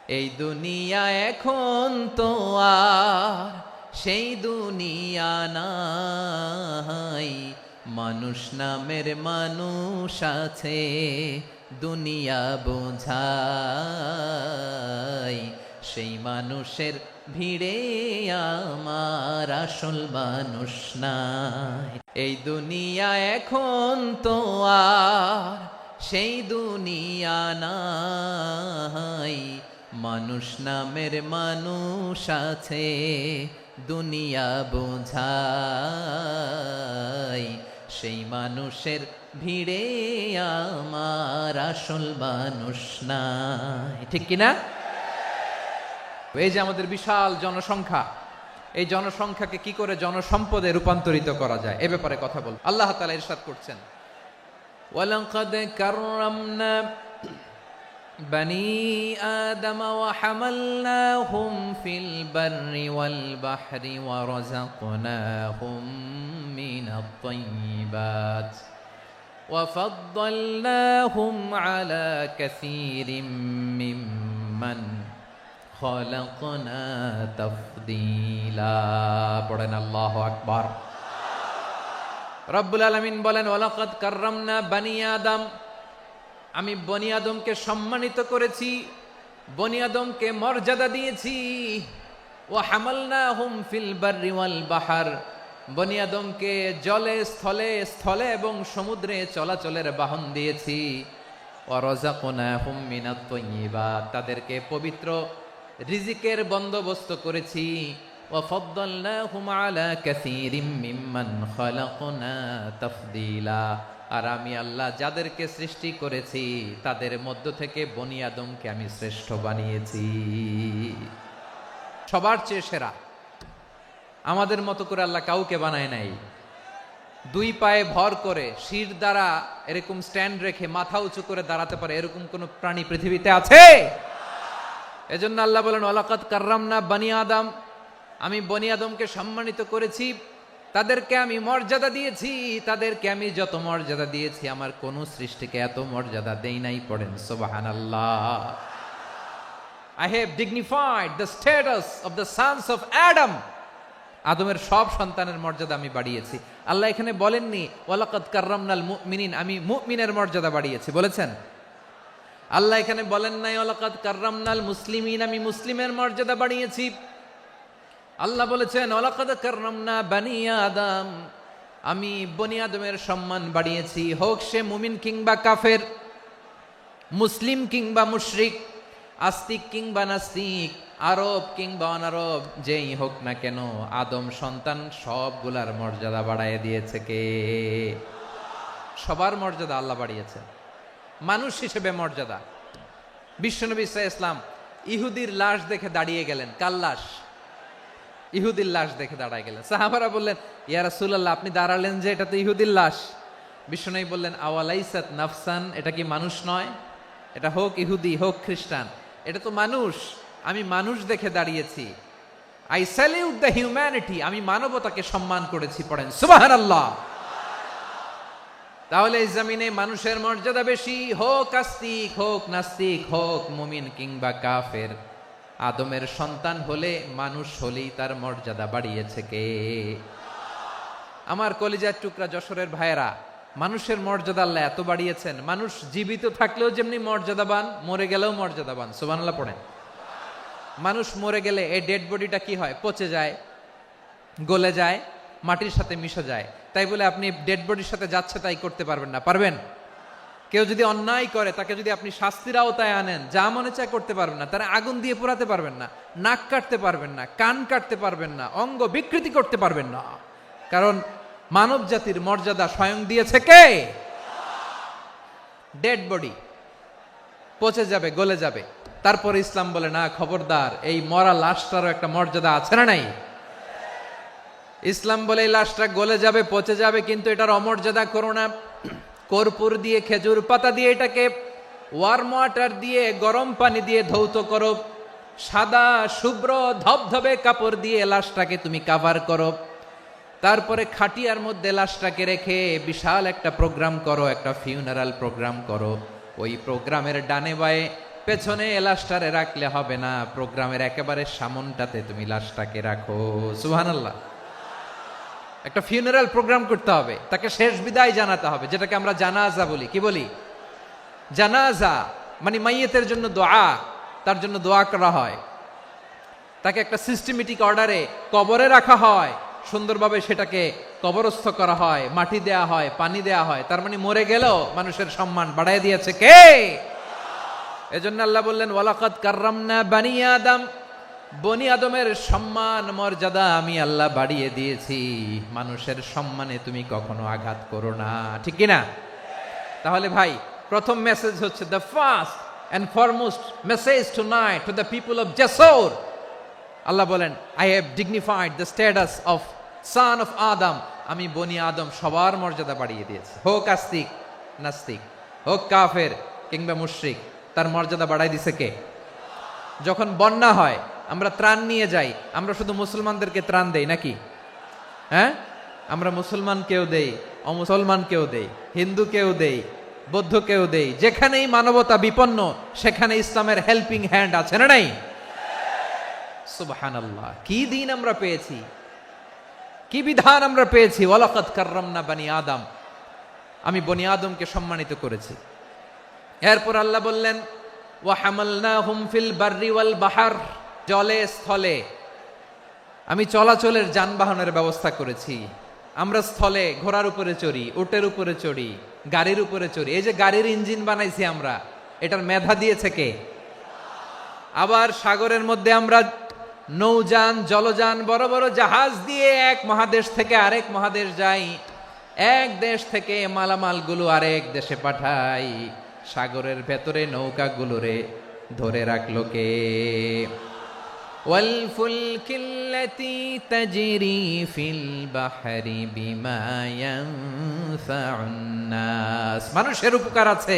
এই দুনিয়া এখন তো আর সেই দুনিয়া নাই, মানুষ নামের মানুষ আছে দুনিয়া বোঝাই, সেই মানুষের ভিড়ে আমার আসল মানুষ নাই। এই দুনিয়া এখন তো আর সেই দুনিয়া নাই, মানুষ নামের মানুষ আছে দুনিয়া বোঝাই, সেই মানুষের ভিড়ে আমার আসল মানুষ নাই। ঠিক কিনা? এই যে আমাদের বিশাল জনসংখ্যা, এই জনসংখ্যাকে কি করে জনসম্পদে রূপান্তরিত করা যায় এ ব্যাপারে কথা বল। আল্লাহ তাআলা ইরশাদ করছেন, ওয়ালাকাদ কাররামনা বনি আদম ওয়া হামালনাহুম ফিল বাররি ওয়াল বাহরি ওয়া রাযাকনাহুম মিনাত তাইয়্যিবাত ওয়া ফাদ্দালনাহুম আলা কাসীরিম মিম্মান খালাকনা তাফদীলা। পড়েন আল্লাহু আকবার। রব্বুল আলামিন বলেন, ওয়ালাকাদ কাররামনা বনি আদম, আমি বনি আদমকে সম্মানিত করেছি, বনি আদমকে মর্যাদা দিয়েছি। ওয়া হামালনাহুম ফিল বাররি ওয়াল বাহর, বনি আদমকে জলে স্থলে স্থলে এবং সমুদ্রে চলাচলের বাহন দিয়েছি। ওয়া রাযাকনাহুম মিনাত তাইয়্যিবাত, তাদেরকে পবিত্র রিজিকের বন্দোবস্ত করেছি। ওয়া ফাদ্দালনাহুম আলা কাসীরিম মিম্মান খালাকনা তাফদীলা, আর আমি আল্লাহ যাদেরকে সৃষ্টি করেছি তাদের মধ্য থেকে বনি আদমকে আমি শ্রেষ্ঠ বানিয়েছি, সবার চেয়ে সেরা। আমাদের মতো করে আল্লাহ কাউকে বানায় নাই। দুই পায়ে ভর করে শির দ্বারা এরকম স্ট্যান্ড রেখে মাথা উঁচু করে দাঁড়াতে পারে এরকম কোন প্রাণী পৃথিবীতে আছে? এজন্য আল্লাহ বলেন, ওয়ালাকাদ কাররামনা বনি আদম, আমি বনি আদমকে সম্মানিত করেছি, তাদেরকে আমি মর্যাদা দিয়েছি। তাদেরকে আমি যত মর্যাদা দিয়েছি আমার কোন সৃষ্টিকে এত মর্যাদা দেই নাই। পড়েন সুবহানাল্লাহ। I have dignified the status of the sons of Adam, আদমের সব সন্তানের মর্যাদা আমি বাড়িয়েছি। আল্লাহ এখানে বলেননি ওয়ালাকাদ কাররামনাল মুমিনিন, আমি মুমিনের মর্যাদা বাড়িয়েছি, বলেছেন? আল্লাহ এখানে বলেন নাই ওয়ালাকাদ কাররামনাল মুসলিমিন, আমি মুসলিমের মর্যাদা বাড়িয়েছি। আল্লাহ বলেছেন ওয়ালাকাদ কাররামনা বনি আদম, আমি বনি আদমের সম্মান বাড়িয়েছি, হোক সে মুমিন কিংবা কাফের, মুসলিম কিংবা মুশরিক, আস্তিক কিংবা নাস্তিক, আরব কিংবা অনারব, যেই হোক না কেন আদম সন্তান সবগুলার মর্যাদা বাড়ায় দিয়েছে কে? সবার মর্যাদা আল্লাহ বাড়িয়েছে। মানুষ হিসেবে মর্যাদা। বিশ্বনবী সাল্লাল্লাহু আলাইহি ওয়াসাল্লাম ইহুদির লাশ দেখে দাঁড়িয়ে গেলেন। কার লাশ? ইহুদির লাশ দেখে দাঁড়ায় গেলেন। সাহাবারা বললেন, ইয়া রাসূলুল্লাহ, আপনি দাঁড়ালেন যে, এটা তো ইহুদির লাশ। বিশ্বনবী বললেন, আওয়ালাইসাত নাফসান, এটা কি মানুষ নয়? এটা হোক ইহুদি হোক খ্রিস্টান, এটা তো মানুষ। আমি মানুষ দেখে দাঁড়িয়েছি। আই স্যালিউট দ্য হিউম্যানিটি, আমি মানবতাকে সম্মান করেছি। পড়েন সুবহানাল্লাহ। তাহলে এই জমিনে মানুষের মর্যাদা বেশি, হোক আস্তিক হোক নাস্তিক, হোক মুমিন কিংবা কাফের। আদমের সন্তান হলে, মানুষ হলেই তার মর্যাদা বাড়িয়েছে কে? আমার কলিজার টুকরা যশোরের ভাইয়েরা, মানুষের মর্যাদা আল্লাহ এত বাড়িয়েছেন, মানুষ জীবিত থাকলেও যেমনি মর্যাদাবান, মরে গেলেও মর্যাদাবান। সুবহানাল্লাহ পড়েন। মানুষ মরে গেলে এই ডেড বডিটা কি হয়? পচে যায়, গলে যায়, মাটির সাথে মিশে যায়। তাই বলে আপনি ডেড বডির সাথে যাচ্ছে তাই করতে পারবেন না। পারবেন? কেউ যদি অন্যায় করে তাকে যদি আপনি শাস্তির আওতায় আনেন, যা মনে চায় করতে পারবেন না। তারা আগুন দিয়ে পোড়াতে পারবেন না, নাক কাটতে পারবেন না, কান কাটতে পারবেন না, অঙ্গ বিকৃতি করতে পারবেন না। কারণ মানব জাতির মর্যাদা স্বয়ং দিয়েছে কে? ডেড বডি পচে যাবে, গলে যাবে। তারপর ইসলাম বলে, না খবরদার, এই মরা লাশটারও একটা মর্যাদা আছে না নাই? ইসলাম বলে এই লাশটা গলে যাবে, পচে যাবে, কিন্তু এটার অমর্যাদা করো না। কর্পূর দিয়ে, খেজুর পাতা দিয়ে, এটাকে ওয়ার্ম ওয়াটার দিয়ে, গরম পানি দিয়ে ধৌত করো। সাদা শুভ্র ধবধবে কাপড় দিয়ে লাশটাকে তুমি কাভার করো। তারপরে খাটিয়ার মধ্যে লাশটাকে রেখে বিশাল একটা প্রোগ্রাম করো, একটা ফিউনারাল প্রোগ্রাম করো। ওই প্রোগ্রামের ডানে বায়ে পেছনে লাশটারে রাখলে হবে না, প্রোগ্রামের একেবারে সামনটাতে তুমি লাশটাকে রাখো। সুবহানাল্লাহ। একটা ফিউনারাল প্রোগ্রাম করতে হবে, তাকে শেষ বিদায় জানাতে হবে, যেটাকে আমরা জানাজা বলি। কি বলি? জানাজা মানে মাইয়েতের জন্য দোয়া, তার জন্য দোয়া করা হয়, তাকে একটা সিস্টেমেটিক অর্ডারে কবরে রাখা হয়, সুন্দরভাবে সেটাকে কবরস্থ করা হয়, মাটি দেয়া হয়, পানি দেয়া হয়। তার মানে মরে গেলেও মানুষের সম্মান বাড়ায় দিয়েছে কে? এজন্য আল্লাহ বললেন ওয়ালাকাদ কাররামনা বানি আদম, বনি আদমের সম্মান মর্যাদা আমি আল্লাহ বাড়িয়ে দিয়েছি। মানুষের সম্মানে তুমি কখনো আঘাত করো না, ঠিক কি না? তাহলে ভাই, প্রথম মেসেজ হচ্ছে the first and foremost message tonight to the people of Jessore. আল্লাহ বলেন I have dignified the status of son of Adam. আমি বনি আদম সবার মর্যাদা বাড়িয়ে দিয়েছি, হোক আস্তিক নাস্তিক, হোক কাফের কিংবা মুশরিক, তার মর্যাদা বাড়াই দিছে কে? যখন বন্যা হয় আমরা ত্রাণ নিয়ে যাই, আমরা শুধু মুসলমানদেরকে ত্রাণ দেই নাকি? হ্যাঁ, আমরা মুসলমানকেও দেই, অমুসলমানকেও দেই, হিন্দুকেও দেই, বৌদ্ধকেও দেই। যেখানেই মানবতা বিপন্ন সেখানে ইসলামের হেল্পিং হ্যান্ড আছে না নাই? সুবহানাল্লাহ। কি দিন আমরা পেয়েছি, কি বিধান আমরা পেয়েছি। ওয়ালাকাদ কাররামনা বানি আদম, আমি বনি আদমকে সম্মানিত করেছি। এরপর আল্লাহ বললেন ওয়া হামালনাহুম ফিল বাররি ওয়াল বাহর, জলে স্থলে আমি চলাচলের যানবাহনের ব্যবস্থা করেছি। আমরা স্থলে ঘোড়ার উপরে চড়ি, উটের উপরে চড়ি, গাড়ির উপরে চড়ি। এই যে গাড়ির ইঞ্জিন বানাইছি আমরা, এটার মেধা দিয়েছে কে? আবার সাগরের মধ্যে আমরা নৌযান, জলযান, বড় বড় জাহাজ দিয়ে এক মহাদেশ থেকে আরেক মহাদেশ যাই, এক দেশ থেকে মালামালগুলো আরেক দেশে পাঠাই। সাগরের ভেতরে নৌকাগুলোরে ধরে রাখলো কে? ওয়াল ফুলকিল্লাতি তাজরি ফিল বাহরি বিমা ইয়ানফাউন নাস। মানুষের উপকার আছে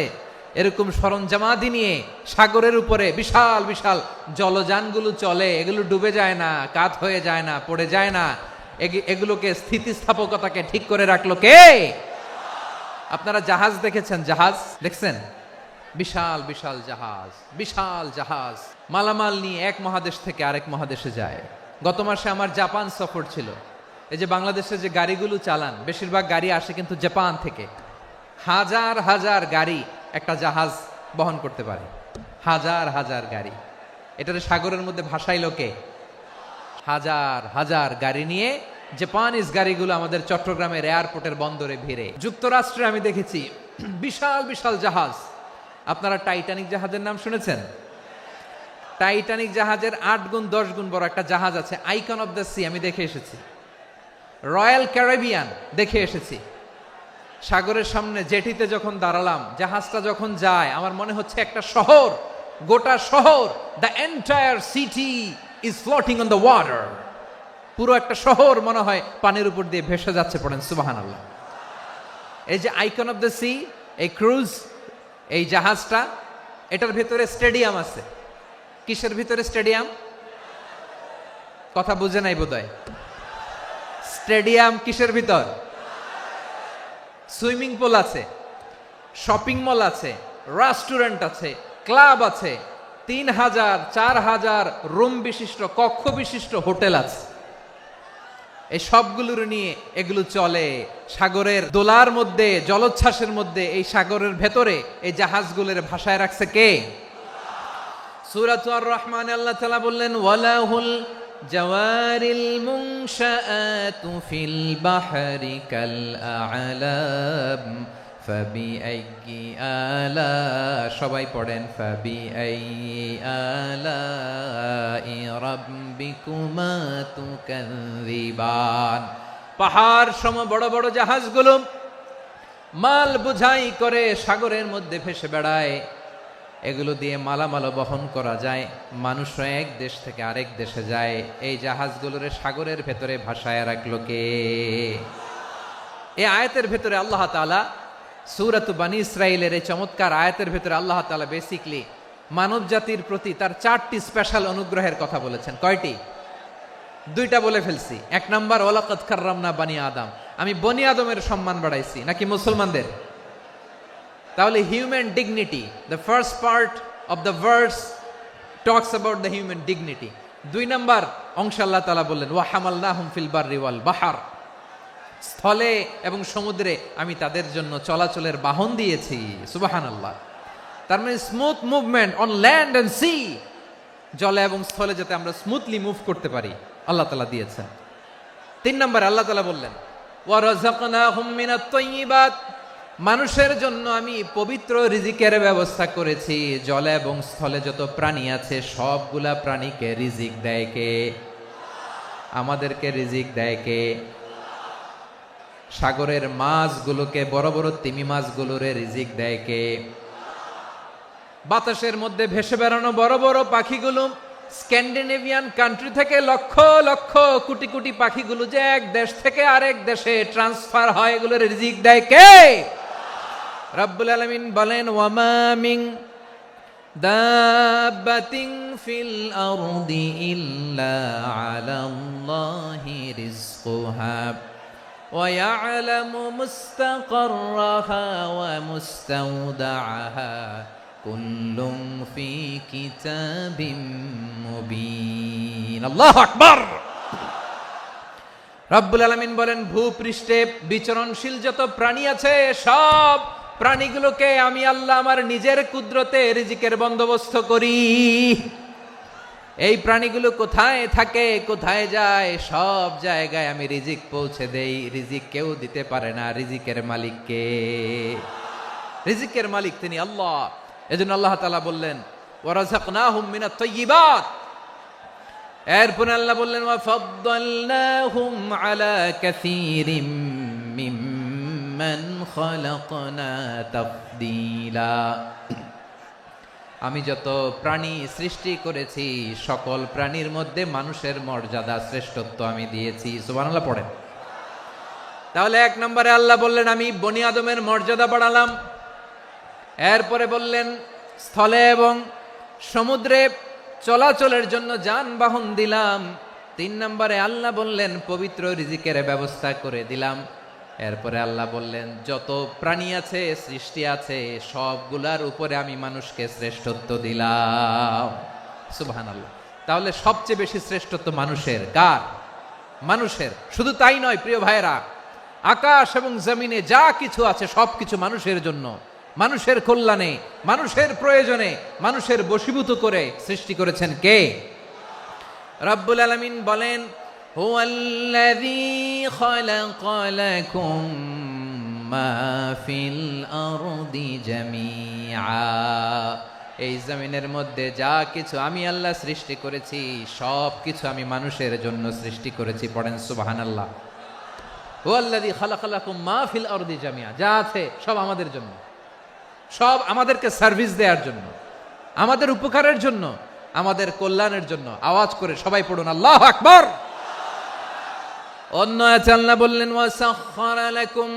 এরকম সরঞ্জামাদি নিয়ে সাগরের উপরে বিশাল বিশাল জলযানগুলো চলে, এগুলো ডুবে যায় না, কাত হয়ে যায় না, পড়ে যায় না। এগুলোকে স্থিতিস্থাপকতাকে ঠিক করে রাখলো কে? আপনারা জাহাজ দেখেছেন? জাহাজ দেখছেন? বিশাল বিশাল জাহাজ, বিশাল জাহাজ মালামাল নিয়ে এক মহাদেশ থেকে আরেক মহাদেশে যায়। গত মাসে আমার জাপান সফর ছিল। এই যে বাংলাদেশে যে গাড়িগুলো চালান, বেশিরভাগ গাড়ি আসে কিন্তু জাপান থেকে। হাজার হাজার গাড়ি একটা জাহাজ বহন করতে পারে, হাজার হাজার গাড়ি। এটারে সাগরের মধ্যে ভাসাইলো কে? হাজার হাজার গাড়ি নিয়ে জাপানিজ গাড়িগুলো আমাদের চট্টগ্রামের এয়ারপোর্টের বন্দরে ভিড়ে। যুক্তরাষ্ট্রে আমি দেখেছি বিশাল বিশাল জাহাজ। আপনারা টাইটানিক জাহাজের নাম শুনেছেন? টাইটানিক জাহাজের 8 গুণ 10 গুণ বড় একটা জাহাজ আছে, আইকন অফ দ্য সি, আমি দেখে এসেছি। রয়্যাল ক্যারিবিয়ান দেখে এসেছি। সাগরের সামনে জেটিতে যখন দাঁড়ালাম, জাহাজটা যখন যায়, আমার মনে হচ্ছে একটা শহর, গোটা শহর, the entire city is floating on the water. পুরো একটা শহর মনে হয় পানির উপর দিয়ে ভেসে যাচ্ছে। পড়েন সুবহানাল্লাহ। এই যে আইকন অফ দ্য সি, এই ক্রুজ, এই জাহাজটা, এটার ভিতরে স্টেডিয়াম আছে। কিসের ভিতরে স্টেডিয়াম? কথা বুঝে নাই বোধহয়। স্টেডিয়াম কিসের ভিতর? সুইমিং পুল আছে, শপিং মল আছে, রেস্টুরেন্ট আছে, ক্লাব আছে, 3000 4000 রুম বিশিষ্ট, কক্ষ বিশিষ্ট হোটেল আছে। এই সবগুলোর নিয়ে এগুলো চলে সাগরের দোলার মধ্যে, জলোচ্ছ্বাসের মধ্যে। এই সাগরের ভেতরে এই জাহাজগুলোর ভাষায় রাখছে কে? সূরাতুর আর রহমানে আল্লাহ তাআলা বললেন ওয়ালাহুল জাওয়ারিল মুনশাআতু ফিল বাহরি কাল আ'লাম ফাবিআইয়ি আলা, সবাই পড়েন ফাবিআইয়ি আলাই রাব্বিকুমা তুকাযিবান। পাহাড় সম বড় বড় জাহাজগুলো মাল বোঝাই করে সাগরের মধ্যে ভেসে বেড়ায়। এগুলো দিয়ে মালামাল বহন করা যায়, মানুষরা এক দেশ থেকে আরেক দেশে যায়। এই জাহাজগুলোর সাগরের ভেতরে ভাসায় রাখলো কে? এই আয়াতের ভেতরে আল্লাহ তাআলা সূরাত বানী ইসরাঈলের এই চমৎকার আয়াতের ভেতরে আল্লাহ তাআলা বেসিক্যালি মানব জাতির প্রতি তার 4টি স্পেশাল অনুগ্রহের কথা বলেছেন। কয়টি? 2টা বলে ফেলছি। 1 নাম্বার ওয়ালাকাদ কাররামনা বানি আদম, আমি বনি আদমের সম্মান বাড়াইছি, নাকি মুসলমানদের? তাহলে human dignity, the first part of the verse talks about the human dignity. 2 number অংশ আল্লাহ তাআলা বললেন ওয়া হামালনাহুম ফিল বাররি ওয়াল বাহর, স্থলে এবং সমুদ্রে আমি তাদের জন্য চলাচলের বাহন দিয়েছি। সুবহানাল্লাহ। তার মানে smooth movement on land and sea, জলে এবং স্থলে যাতে আমরা স্মুথলি মুভ করতে পারি আল্লাহ তাআলা দিয়েছেন। 3 নম্বরে আল্লাহ তাআলা বললেন ওয়া রাযাকনাহুম মিনাত তাইয়্যিবাত, মানুষের জন্য আমি পবিত্র রিজিকের ব্যবস্থা করেছি। জলে এবং স্থলে যত প্রাণী আছে সবগুলা প্রাণীকে রিজিক দেয় কে? আমাদেরকে রিজিক দেয় কে? সাগরের মাছগুলোকে, বড় বড় তিমি মাছগুলোরে রিজিক দেয় কে? বাতাসের মধ্যে ভেসে বেড়ানো বড় বড় পাখিগুলো, স্ক্যান্ডিনেভিয়ান কান্ট্রি থেকে লক্ষ লক্ষ কোটি কোটি পাখিগুলো যে এক দেশ থেকে আরেক দেশে ট্রান্সফার হয়, এগুলোর রিজিক দেয় কে? রব্বুল আলামিন বলেন ওয়ামা মিন দাব্বাতিন ফিল আরদি ইল্লা আলাল্লাহি রিজকুহা ওয়া ইয়ালামু মুস্তাকাররাহা ওয়া মুস্তাওদাআহা কুল্লুম ফি কিতাবিম মুবিন। আল্লাহু আকবার। রব্বুল আলামিন বলেন ভূপৃষ্ঠে বিচরণশীল যত প্রাণী আছে সব প্রাণীগুলোকে আমি আল্লাহ আমার নিজের কুদরতে রিজিকের বন্দোবস্ত করি। এই প্রাণীগুলো কোথায় থাকে, কোথায় যায়, সব জায়গায় আমি রিজিক পৌঁছে দেই। রিজিক কেউ দিতে পারে না, রিজিকের মালিক কে? রিজিকের মালিক তিনি আল্লাহ। এজন্য আল্লাহ তাআলা বললেন ওয়া রাযাকনাহুম মিনাত তাইয়্যিবাত। এরপর আল্লাহ বললেন ওয়া ফাদ্দালনাহুম আলা কাসীরিম মিম্মান খালাকনা তাফদীলা। আমি যত প্রাণী সৃষ্টি করেছি সকল প্রাণীর মধ্যে মানুষের মর্যাদা শ্রেষ্ঠত্ব আমি দিয়েছি। সুবহানাল্লাহ পড়েন। তাহলে 1 নম্বরে আল্লাহ বললেন আমি বনি আদমের মর্যাদা বাড়ালাম। এরপরে বললেন স্থলে এবং সমুদ্রে চলাচলের জন্য যানবাহন দিলাম। 3 নম্বরে আল্লাহ বললেন পবিত্র রিজিকের ব্যবস্থা করে দিলাম। এরপরে আল্লাহ বললেন যত প্রাণী আছে, সৃষ্টি আছে, সবগুলার উপরে আমি মানুষকে শ্রেষ্ঠত্ব দিলাম। সুবহানাল্লাহ। তাহলে সবচেয়ে বেশি শ্রেষ্ঠত্ব মানুষের। কার? মানুষের। শুধু তাই নয় প্রিয় ভাইরা, আকাশ এবং জমিনে যা কিছু আছে সবকিছু মানুষের জন্য, মানুষের কল্যাণে, মানুষের প্রয়োজনে, মানুষের বশীভূত করে সৃষ্টি করেছেন কে? রব্বুল আলামিন বলেন হুয়াল্লাযী খালাকা লাকুম মা ফিল আরদি জামিআ। এই জমিনের মধ্যে যা কিছু আমি আল্লাহ সৃষ্টি করেছি সব কিছু আমি মানুষের জন্য সৃষ্টি করেছি। পড়েন সুবহানাল্লাহ। হুয়াল্লাযী খালাকা লাকুম মা ফিল আরদি জামিআ, যা আছে সব আমাদের জন্য, সব আমাদেরকে সার্ভিস দেওয়ার জন্য, আমাদের উপকারের জন্য, আমাদের কল্যাণের জন্য। আওয়াজ করে সবাই পড়ুন আল্লাহু আকবার। অন্য আয়াতে আল্লাহ বললেন ওয়াসাখখারা লাকুম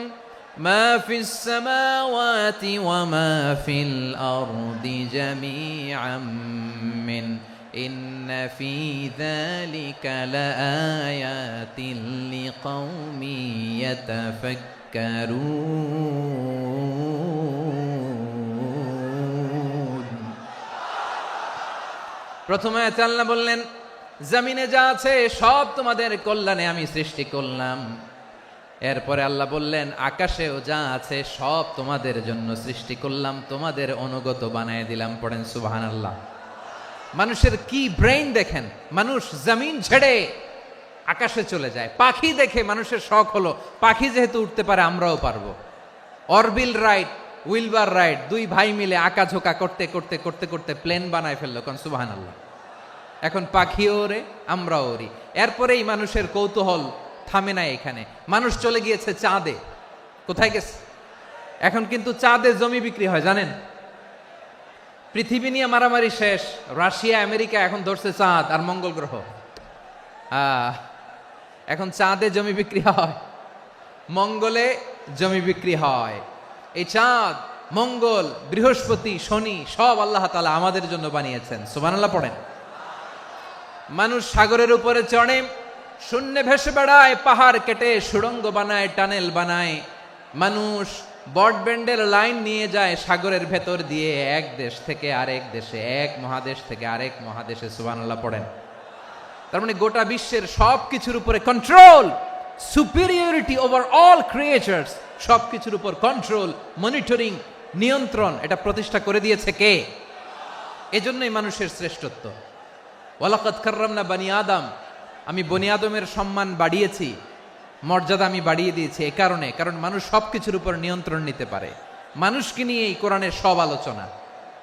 মা ফিস সামাওয়াতি ওয়া মা ফিল আরদি জামিআম মিন ইন্না ফি যালিকা লাআয়াতিন লিকাউমি ইয়াতাফাক্কারুন। প্রথমে আয়াতে আল্লাহ বললেন জমিনে যা আছে সব তোমাদের কল্যাণে আমি সৃষ্টি করলাম। এরপরে আল্লাহ বললেন আকাশেও যা আছে সব তোমাদের জন্য সৃষ্টি করলাম, তোমাদের অনুগত বানায় দিলাম। পড়েন সুবহানাল্লাহ। মানুষের কি ব্রেইন দেখেন, মানুষ জমিন ছেড়ে আকাশে চলে যায়। পাখি দেখে মানুষের শখ হলো পাখি যেহেতু উঠতে পারে আমরাও পারবো। অরবিল রাইট, উইলবার রাইট, 2 ভাই মিলে আঁকাঝোঁকা করতে করতে করতে করতে প্লেন বানায় ফেললো। কোন সুবহানাল্লাহ। এখন পাখিও ওরে, আমরাও ওরি। এরপরেই মানুষের কৌতূহল থামে না এখানে। মানুষ চলে গিয়েছে চাঁদে। কোথায় গেছে? এখন কিন্তু চাঁদে জমি বিক্রি হয় জানেন। পৃথিবী নিয়ে মারামারি শেষ। রাশিয়া আমেরিকা এখন ধরছে চাঁদ আর মঙ্গল গ্রহ। এখন চাঁদে জমি বিক্রি হয়, মঙ্গলে জমি বিক্রি হয়। এই চাঁদ, মঙ্গল, বৃহস্পতি, শনি সব আল্লাহ তাআলা আমাদের জন্য বানিয়েছেন। সুবহানাল্লাহ পড়েন। মানুষ সাগরের উপরে চড়ে, শূন্যে ভেসে বেড়ায়, পাহাড় কেটে সুড়ঙ্গ বানায়, টানেল বানায়। মানুষ বট ব্যান্ডের লাইন নিয়ে যায় সাগরের ভেতর দিয়ে এক দেশ থেকে আরেক দেশে, এক মহাদেশ থেকে আরেক মহাদেশে। সুবহানাল্লাহ পড়েন। তার মানে গোটা বিশ্বের সব কিছুর উপরে control, superiority over all creatures, সব কিছুর উপর কন্ট্রোল, মনিটরিং, নিয়ন্ত্রণ, এটা প্রতিষ্ঠা করে দিয়েছে কে? এজন্যই মানুষের শ্রেষ্ঠত্ব। ওয়ালাকাদ কাররামনা বানি আদম, আমি বনি আদমের সম্মান বাড়িয়েছি, মর্যাদা আমি বাড়িয়ে দিয়েছি এই কারণে, কারণ মানুষ সব কিছুর উপর নিয়ন্ত্রণ নিতে পারে। মানুষকে নিয়ে এই কোরআনের সব আলোচনা,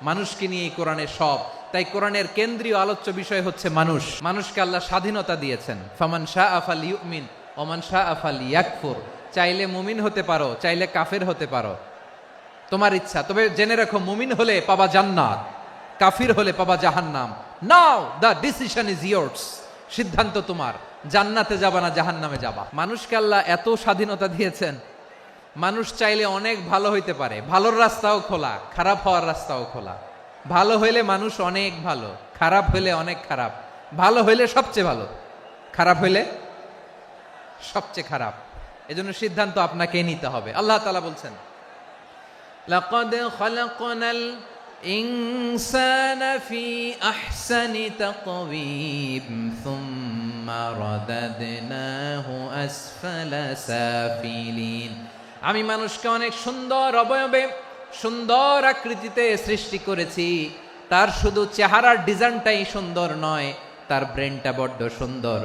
মানুষকে নিয়ে এই কোরআনের সব। তাই কোরআনের কেন্দ্রীয় আলোচ্য বিষয় হচ্ছে মানুষ। মানুষকে আল্লাহ স্বাধীনতা দিয়েছেন। ফামান শাআ ফালইউমিন ওয়া মান শাআ ফালইয়াকফুর। চাইলে মুমিন হতে পারো, চাইলে কাফের হতে পারো, তোমার ইচ্ছা। তবে জেনে রাখো, মুমিন হলে পাবা জান্নাত, কাফির হলে পাবা জাহান্নাম। নাও দ্য ডিসিশন ইজ ইয়ার্স। সিদ্ধান্ত তোমার, জান্নাতে যাবা না জাহান্নামে যাবা। মানুষকে আল্লাহ এত স্বাধীনতা দিয়েছেন, মানুষ চাইলে অনেক ভালো হইতে পারে। ভালোর রাস্তাও খোলা, খারাপ হওয়ার রাস্তাও খোলা। ভালো হইলে মানুষ অনেক ভালো, খারাপ হইলে অনেক খারাপ। ভালো হইলে সবচেয়ে ভালো, খারাপ হইলে সবচেয়ে খারাপ। এজন্য সিদ্ধান্ত আপনাকেই নিতে হবে। আল্লাহ তাআলা বলছেন, লাকাদ খালাকনাল ইনসানা ফি আহসানি তাকওয়িম সুম্মা রাদাদনাহু আসফালা সাফিলিন। আমি মানুষকে অনেক সুন্দর অবয়বে, সুন্দর আকৃতিতে সৃষ্টি করেছি। তার শুধু চেহারার ডিজাইনটাই সুন্দর নয়, তার ব্রেনটা বড্ড সুন্দর,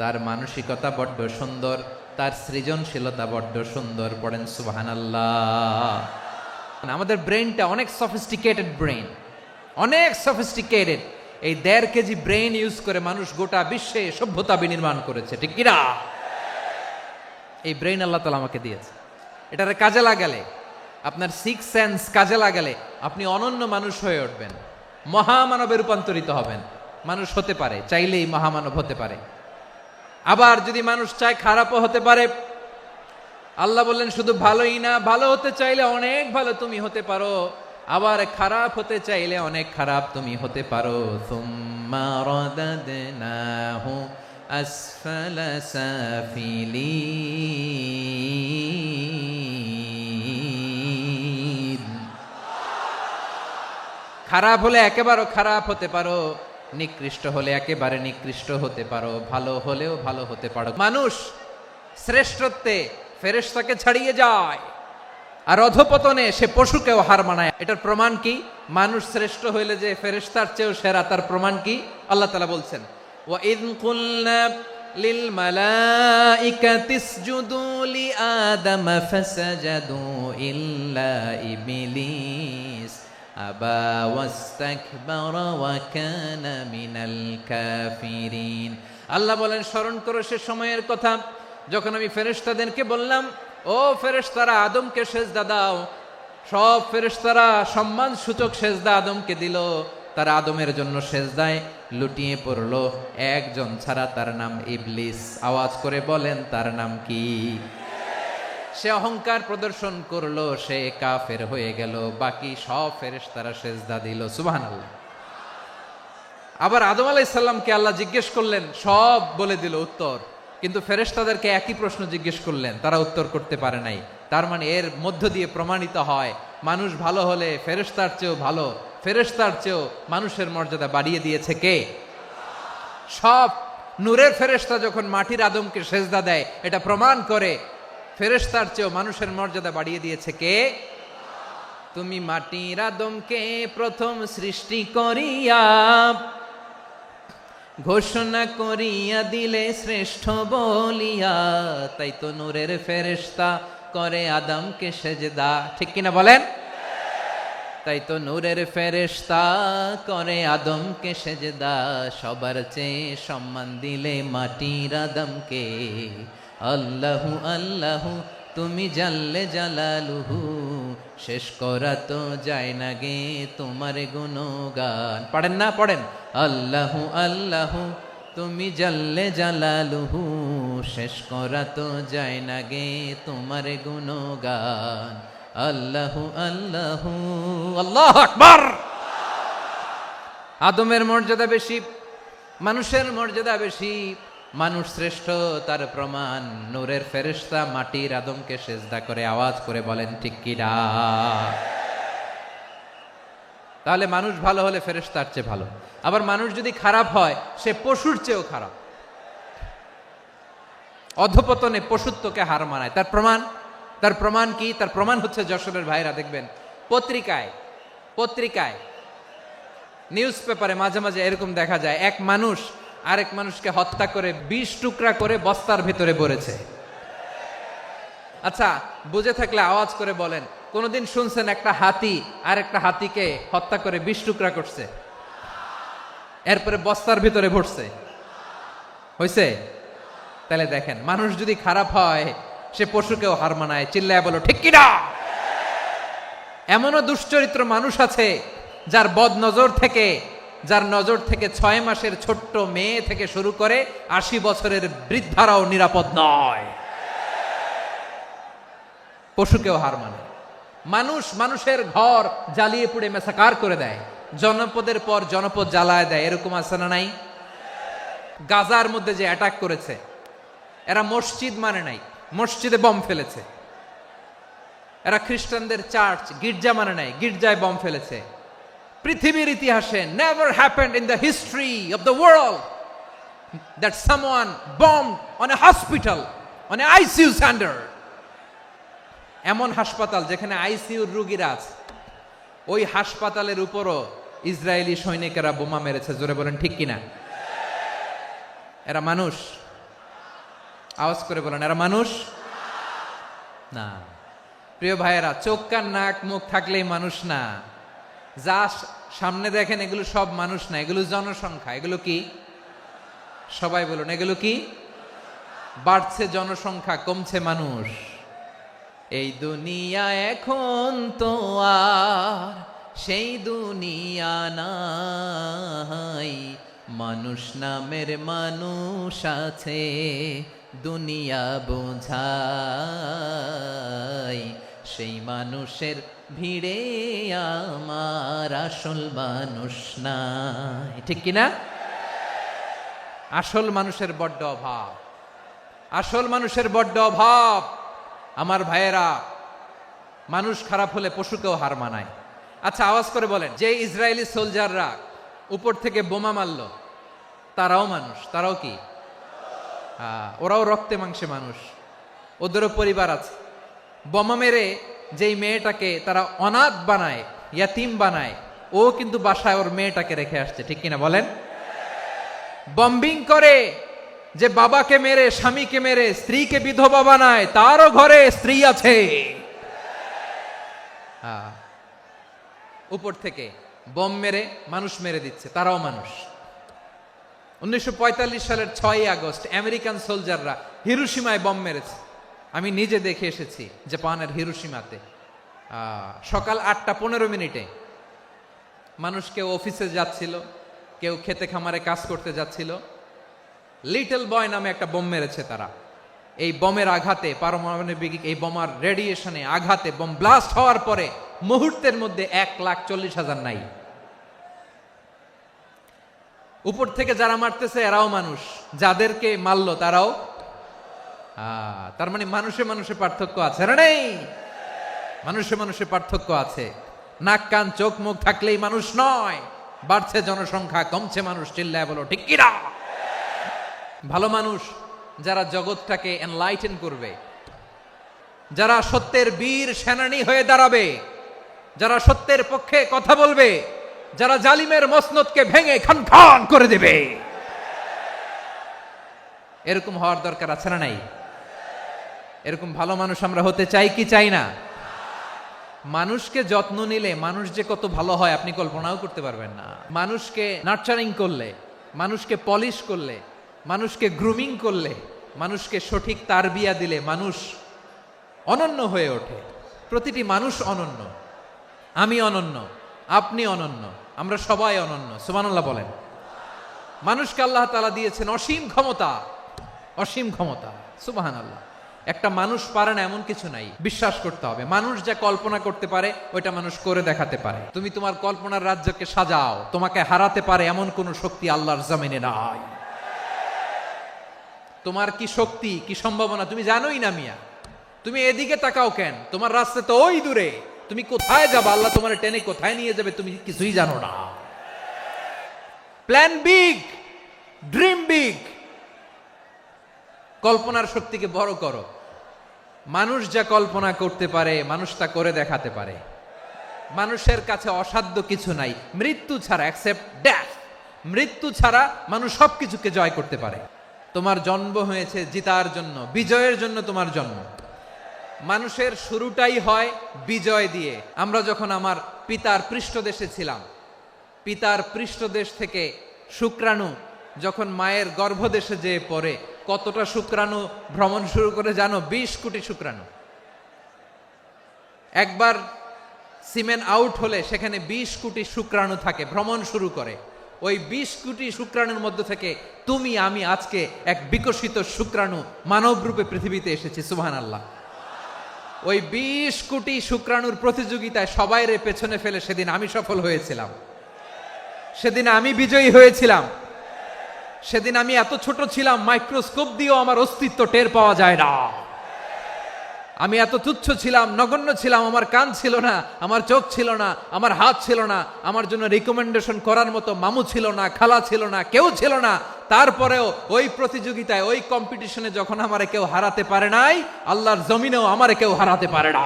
তার মানসিকতা বড্ড সুন্দর, তার সৃজনশীলতা বড্ড সুন্দর। পড়েন সুবহানাল্লাহ। আমাদের ব্রেনটা অনেক সফিস্টিকেটেড ব্রেন, অনেক সফিস্টিকেটেড। এই 1.5 কেজি ব্রেন ইউজ করে মানুষ গোটা বিশ্বে সভ্যতা বিনির্মাণ করেছে, ঠিক কিনা? এই ব্রেন আল্লাহ তাআলা আমাকে দিয়েছে। এটারে কাজে লাগালে, আপনার 6 সেন্স কাজে লাগালে আপনি অনন্য মানুষ হয়ে উঠবেন, মহামানবে রূপান্তরিত হবেন। মানুষ হতে পারে, চাইলেই মহামানব হতে পারে। আবার যদি মানুষ চায় খারাপও হতে পারে। আল্লাহ বললেন শুধু ভালোই না, ভালো হতে চাইলে অনেক ভালো তুমি হতে পারো, আবার খারাপ হতে চাইলে অনেক খারাপ তুমি হতে পারো। সুম্মা রাদাদনাহু আসফালা সাফিলিন। খারাপ হলে একেবারে খারাপ হতে পারো, নিকৃষ্ট হলে একেবারে নিকৃষ্ট হতে পারো, ভালো হলেও ভালো হতে পারো। মানুষ শ্রেষ্ঠত্বে ফেরেশতাকে ছাড়িয়ে যায়, আর অধপতনে সে পশুকেও হার মানায়। এটার প্রমাণ কি? মানুষ শ্রেষ্ঠ হইলে যে ফেরেশতার চেয়েও সেরা, তার প্রমাণ কি? আল্লাহ তাআলা বলছেন, ওয়া ইয কুলনা লিল মালাইকাতি ইসজুদু লি আদম ফাসাজাদু ইল্লা ইবলিস আবা ওয়াস্তাকবারা ওয়া কানা মিনাল কাফিরিন। আল্লাহ বলেন, স্মরণ করো সে সময়ের কথা যখন আমি ফেরেশতাদেরকে বললাম, ও ফেরেশতারা আদমকে সেজদা দাও। সব ফেরেশতারা সম্মান সূচক সেজদা আদমকে দিল। তারা আদমের জন্য সেজদায় লুটিয়ে পড়লো, একজন ছাড়া, তার নাম ইবলিস। আওয়াজ করে বলেন, তার নাম কি? সে অহংকার প্রদর্শন করলো, সে কাফের হয়ে গেল। বাকি সব ফেরেশতারা সেজদা দিল। সুবহানাল্লাহ। আবার আদম আলাইহিস সালামকে আল্লাহ জিজ্ঞেস করলেন, সব বলে দিল উত্তর, কিন্তু ফেরেশতাদেরকে একই প্রশ্ন জিজ্ঞেস করলেন, তারা উত্তর করতে পারে নাই। তার মানে এর মধ্য দিয়ে প্রমাণিত হয়, মানুষ ভালো হলে ফেরেশতার চেয়েও ভালো, ফেরেশতার চেয়েও মানুষের মর্যাদা বাড়িয়ে দিয়েছে কে? সব নূরের ফেরেশতা যখন মাটির আদমকে সেজদা দেয়, এটা প্রমাণ করে ফেরেশতার চেয়েও মানুষের মর্যাদা বাড়িয়ে দিয়েছে কে? তুমি মাটির আদমকে প্রথম সৃষ্টি করিয়া ঘোষণা করিয়া দিলে শ্রেষ্ঠ বলিয়া, তাই তো নূরের ফেরেশতা করে আদমকে সেজদা। ঠিক কিনা বলেন? তাই তো নূরের ফেরেশতা করে আদমকে সেজদা। সবার চেয়ে সম্মান দিলে মাটির আদমকে। আল্লাহু আল্লাহু তুমি জাল্লে জালালুহু, শেষ করা তো যায় না গে তোমার গুণগান। পড়েন না? পড়েন। আল্লাহু আল্লাহু তুমি জাল্লে জালালুহু, শেষ করা তো যায় না গে তোমার গুণগান। আল্লাহু আল্লাহু। আল্লাহু আকবার। আদমের মর্যাদা বেশি, মানুষের মর্যাদা বেশি। মানুষ শ্রেষ্ঠ তার প্রমাণ, নূরের ফেরেশতা মাটির আদমকে সেজদা করে আওয়াজ করে বলেন ঠিক কিনা। তাহলে মানুষ ভালো হলে ফেরেশতার চেয়ে ভালো। আবার মানুষ যদি খারাপ হয় সে পশুর চেয়েও খারাপ, অধপতনে পশুত্বকে হার মানায়। তার প্রমাণ কি? তার প্রমাণ হচ্ছে যশোরের ভাইরা দেখবেন পত্রিকায় নিউজ পেপারে মাঝে মাঝে এরকম দেখা যায়, এক মানুষ আরেক মানুষকে হত্যা করে 20 টুকরা করে বস্তার ভেতরে ভরেছে। আচ্ছা, বুঝে থাকলে আওয়াজ করে বলেন, কোনদিন শুনছেন একটা হাতি আর একটা হাতিকে হত্যা করে 20 টুকরা করছে, এরপরে বস্তার ভিতরে ভরছে? হইছে? তাহলে দেখেন, মানুষ যদি খারাপ হয় সে পশুকেও হার মানায়। চিল্লায় বলো ঠিক কিনা। এমনও দুশ্চরিত্র মানুষ আছে যার নজর থেকে 6 মাসের ছোট্ট মেয়ে থেকে শুরু করে 80 বছরের বৃদ্ধারাও নিরাপদ নয়। পশুকেও হার মানে। মানুষের ঘর জ্বালিয়ে পুড়ে মেসাকার করে দেয়, জনপদের পর জনপদ জ্বালায় দেয়। এরকম আছে না নাই? গাজার মধ্যে যে অ্যাটাক করেছে, এরা মসজিদ মানে নাই, মসজিদে বম ফেলেছে। এরা খ্রিস্টানদের চার্চ গির্জা মানে নাই, গির্জায় বম ফেলেছে। পৃথিবীর ইতিহাসে never happened in the history of the world that someone bombed on a hospital, on a ICU center. এমন হাসপাতাল যেখানে আইসিইউর রোগীরা আছে, ওই হাসপাতালের উপরও ইসরায়েলি সৈনিকেরা বোমা মেরেছে। জোরে বলেন ঠিক কিনা। এরা মানুষ? আওয়াজ করে বলেন, এরা মানুষ না। প্রিয় ভাইয়েরা, চোখ কান নাক মুখ থাকলেই মানুষ না। যা সামনে দেখেন এগুলো সব মানুষ না, এগুলো জনসংখ্যা। এগুলো কি? সবাই বলুন, এগুলো কি? বাড়ছে জনসংখ্যা, কমছে মানুষ। এই দুনিয়া এখন তো আর সেই দুনিয়া নাই, মানুষ নামের মানুষ আছে দুনিয়া বোঝাই, সেই মানুষের ভিড়ে আমার আসল মানুষ নাই। ঠিক কিনা? আসল মানুষের বড্ড অভাব, আসল মানুষের বড্ড অভাব। আমার ভাইয়েরা, মানুষ খারাপ হলে পশুকেও হার মানায়। আচ্ছা, আওয়াজ করে বলেন, যে ইসরায়েলি সোলজাররা উপর থেকে বোমা মারল তারাও মানুষ? তারাও কি? ওরাও রক্তে মাংসে মানুষ, ওদেরও পরিবার আছে। বোমা মেরে যেই মেয়েটাকে তারা অনাথ বানায়, ইয়াতিম বানায়, ও কিন্তু বাসায় ওর মেয়েটাকে রেখে আসছে। ঠিক কিনা বলেন? বম্বিং করে যে বাবাকে মেরে, স্বামীকে মেরে স্ত্রীকে বিধবা বানায়, তারও ঘরে স্ত্রী আছে। উপর থেকে বম মেরে মানুষ মেরে দিচ্ছে, তারাও মানুষ। 1945 সালের 6 আগস্ট আমেরিকান সোলজাররা হিরোশিমায় বম মেরেছে। আমি নিজে দেখে এসেছি জাপানের হিরোশিমাতে। সকাল 8:15 মানুষ কেউ অফিসে যাচ্ছিল, কেউ খেতে খামারে কাজ করতে যাচ্ছিল। লিটল বয় নামে একটা বোম মেরেছে তারা। এই বোমের আঘাতে, পারমাণবিক এই বোমার রেডিয়েশনে আঘাতে বোম ব্লাস্ট হওয়ার পরে মুহূর্তের মধ্যে 1,40,000 নাই। উপর থেকে যারা মারতেছে এরাও মানুষ, যাদেরকে মারলো তারাও। তার মানে মানুষে মানুষে পার্থক্য আছে না? নেই? মানুষে মানুষে পার্থক্য আছে। নাক কান চোখ মুখ থাকলেই মানুষ নয়। বাড়ছে জনসংখ্যা, কমছে মানুষ। চিল্লায় বলো ঠিক কিনা। ভালো মানুষ যারা জগৎটাকে এনলাইটেন করবে, যারা সত্যের বীর সেনানী হয়ে দাঁড়াবে, যারা সত্যের পক্ষে কথা বলবে, যারা জালিমের মসনদকে ভেঙে খান খান করে দেবে, এরকম হওয়ার দরকার আছে না নাই? এরকম ভালো মানুষ আমরা হতে চাই কি চাই না? মানুষকে যত্ন নিলে মানুষ যে কত ভালো হয় আপনি কল্পনাও করতে পারবেন না। মানুষকে নার্চারিং করলে, মানুষকে পলিশ করলে, মানুষকে গ্রুমিং করলে, মানুষকে সঠিক তারবিয়া দিলে মানুষ অনন্য হয়ে ওঠে। প্রতিটি মানুষ অনন্য। আমি অনন্য, আপনি অনন্য, আমরা সবাই অনন্য। সুবহানাল্লাহ বলেন। মানুষকে আল্লাহ তাআলা দিয়েছেন অসীম ক্ষমতা, অসীম ক্ষমতা। সুবহানাল্লাহ। একটা মানুষ পারে না এমন কিছু নাই, বিশ্বাস করতে হবে। মানুষ যা কল্পনা করতে পারে ওইটা মানুষ করে দেখাতে পারে। তুমি তোমার কল্পনার রাজ্যকে সাজাও, তোমাকে হারাতে পারে এমন কোন শক্তি আল্লাহর জমিনে নাই। তোমার কি শক্তি, কি সম্ভাবনা তুমি জানোই না মিয়া। তুমি এদিকে তাকাও কেন? তোমার রাস্তা তো ওই দূরে। তুমি কোথায় যাবে, আল্লাহ তোমার টেনে কোথায় নিয়ে যাবে তুমি কিছুই জানো না। প্ল্যান বিগ, ড্রিম বিগ, কল্পনার শক্তিকে বড় করো। মানুষ যা কল্পনা করতে পারে মানুষ তা করে দেখাতে পারে। মানুষের কাছে অসাধ্য কিছু নাই, মৃত্যু ছাড়া, এক্সেপ্ট ডেথ। মৃত্যু ছাড়া মানুষ সবকিছুকে জয় করতে পারে। তোমার জন্ম হয়েছে জিতার জন্য, বিজয়ের জন্য তোমার জন্ম। মানুষের শুরুটাই হয় বিজয় দিয়ে। আমরা যখন আমার পিতার পৃষ্ঠদেশে ছিলাম, পিতার পৃষ্ঠদেশ থেকে শুক্রাণু যখন মায়ের গর্ভদেশে যেয়ে পড়ে, কতটা শুক্রাণু ভ্রমণ শুরু করে জানো? 20 কোটি শুক্রাণু। একবার সিমেন আউট হলে সেখানে 20 কোটি শুক্রাণু থাকে, ভ্রমণ শুরু করে। ওই 20 কোটি শুক্রাণুর মধ্য থেকে তুমি আমি আজকে এক বিকশিত শুক্রাণু মানব রূপে পৃথিবীতে এসেছি। সুবহানাল্লাহ। ওই 20 কোটি শুক্রাণুর প্রতিযোগিতায় সবাইরে পেছনে ফেলে সেদিন আমি সফল হয়েছিলাম, সেদিন আমি বিজয়ী হয়েছিলাম। সেদিন আমি এত ছোট ছিলাম, মাইক্রোস্কোপ দিয়েও আমার অস্তিত্ব টের পাওয়া যায় না। আমি এত তুচ্ছ ছিলাম, নগণ্য ছিলাম। আমার কান ছিল না, আমার চোখ ছিল না, আমার হাত ছিল না, আমার জন্য রিকমেন্ডেশন করার মতো মামু ছিল না, খালা ছিল না, কেউ ছিল না। তারপরেও ওই প্রতিযোগিতায়, ওই কম্পিটিশনে যখন আমারে কেউ হারাতে পারে নাই, আল্লাহর জমিনেও আমারে কেউ হারাতে পারে না।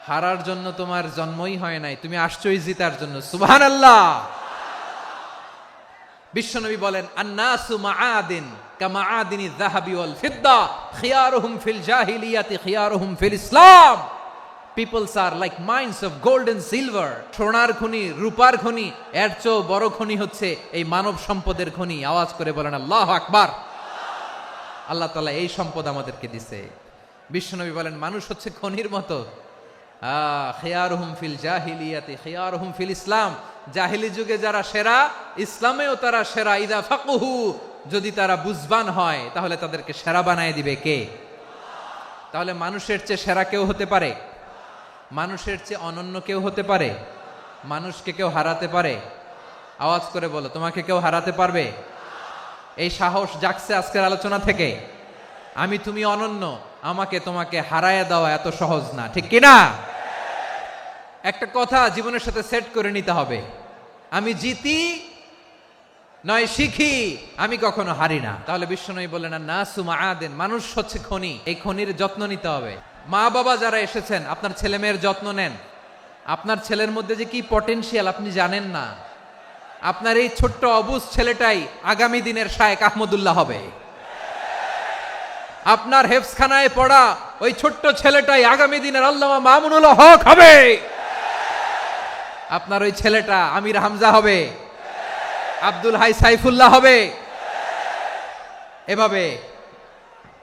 হারার জন্য তোমার জন্মই হয় নাই, তুমি আসছই জিতার জন্য। সুবহানাল্লাহ। বিশ্বনবী বলেন, আন্নাসু মাআদিন কামাআদিনি যাহাবি ওয়াল ফিদ্দা খিয়ারুহুম ফিল জাহিলিয়াতি খিয়ারুহুম ফিল ইসলাম। Peoples are like mines of gold and silver. সোনার খনি, রূপার খনি, এর চেয়েও বড় খনি হচ্ছে এই মানব সম্পদের খনি। আওয়াজ করে বলেন আল্লাহু আকবার। আল্লাহ তাআলা এই সম্পদ আমাদেরকে দিছে। বিশ্বনবী বলেন, মানুষ হচ্ছে খনির মতো। খিয়ারুহুম ফিল জাহিলিয়াতি খিয়ারুহুম ফিল ইসলাম। জাহিলি যুগে যারা সেরা, ইসলামেও তারা সেরা। ইদা ফাকুহু, যদি তারা বুঝবান হয় তাহলে তাদেরকে সেরা বানায় দিবে কে? তাহলে মানুষের চেয়ে সেরা কেউ হতে পারে? মানুষের চেয়ে অনন্য কেউ হতে পারে? মানুষকে কেউ হারাতে পারে? আওয়াজ করে বলো, তোমাকে কেউ হারাতে পারবে? এই সাহস জাগছে আজকের আলোচনা থেকে। আমি তুমি অনন্য, আমাকে তোমাকে হারায় দেওয়া এত সহজ না, ঠিক কিনা? একটা কথা জীবনের সাথে সেট করে নিতে হবে, আমি জিতি নয় শিখি, আমি কখনো হারি না। তাহলে বিশ্বনবী বললেন, নাসু মাআদিন, মানুষ হচ্ছে খনি। এই খনির যত্ন নিতে হবে। মা বাবা যারা এসেছেন, আপনার ছেলে মেয়ের যত্ন নেন। আপনার ছেলের মধ্যে যে কি পটেনশিয়াল আপনি জানেন না। আপনার এই ছোট্ট অবুজ ছেলেটাই আগামী দিনের শায়েখ আহমদুল্লাহ হবে। আপনার হেফজখানায় পড়া ওই ছোট্ট ছেলেটাই আগামী দিনের আল্লামা মামুনুল হক হবে। আপনার ওই ছেলেটা আমির হামজা হবে, আব্দুল হাই সাইফুল্লাহ হবে। এভাবে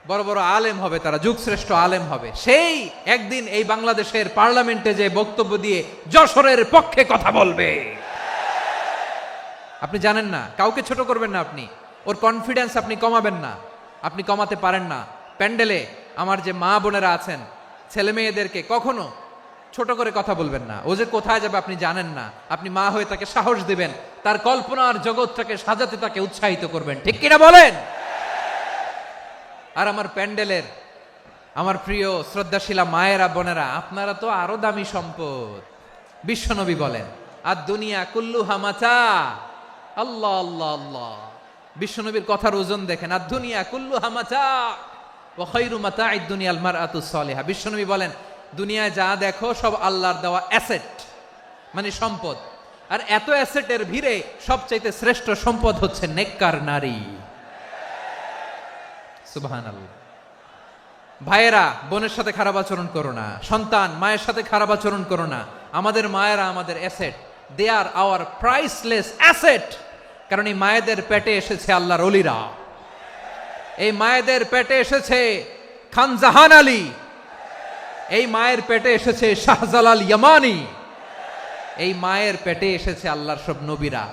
বড় বড় আলেম হবে, তারা যুগশ্রেষ্ঠ আলেম হবে। সেই একদিন এই বাংলাদেশের পার্লামেন্টে যে বক্তব্য দিয়ে যশোরের পক্ষে কথা বলবে। আপনি জানেন না, কাউকে ছোট করবেন না আপনি। ওর কনফিডেন্স আপনি কমাবেন না, আপনি কমাতে পারেন না। প্যান্ডেলে আমার যে মা বোনেরা আছেন, ছেলে মেয়েদেরকে কখনো ছোট করে কথা বলবেন না। ও যে কোথায় যাবে আপনি জানেন না। আপনি মা হয়ে তাকে সাহস দিবেন, তার কল্পনার জগৎটাকে সাজাতে তাকে উৎসাহিত করবেন, ঠিক কিনা বলেন? আর আমার প্যান্ডেলের আমার প্রিয় শ্রদ্ধাশীলা মায়েরা বোনেরা, আপনারা তো আরো দামি সম্পদ। বিশ্বনবী বলেন, আর দুনিয়া কুল্লুহা মাতা। আল্লাহ আল্লাহ আল্লাহ। বিশ্বনবীর কথার ওজন দেখেন, আর দুনিয়া কুল্লুহা মাতা ওয়া খায়রু মাতা'আদ দুনিয়াল মারআতুস সালিহা। বিশ্বনবী বলেন, দুনিয়ায় যা দেখো সব আল্লাহর দেওয়া অ্যাসেট, মানে সম্পদ। আর এত অ্যাসেটের ভিড়ে সবচাইতে শ্রেষ্ঠ সম্পদ হচ্ছে নেককার নারী। সুবহানাল্লাহ। ভাইয়েরা, বোনের সাথে খারাপ আচরণ করো না। সন্তান মায়ের সাথে খারাপ আচরণ করো না। আমাদের মায়েরা আমাদের asset, they are our priceless asset. কারণ এই মায়েদের পেটে এসেছে আল্লাহর ওলিরা। এই মায়েদের পেটে এসেছে খান জাহান আলী। এই মায়ের পেটে এসেছে শাহজালাল ইয়ামানি। এই মায়ের পেটে এসেছে আল্লাহর সব নবীরা।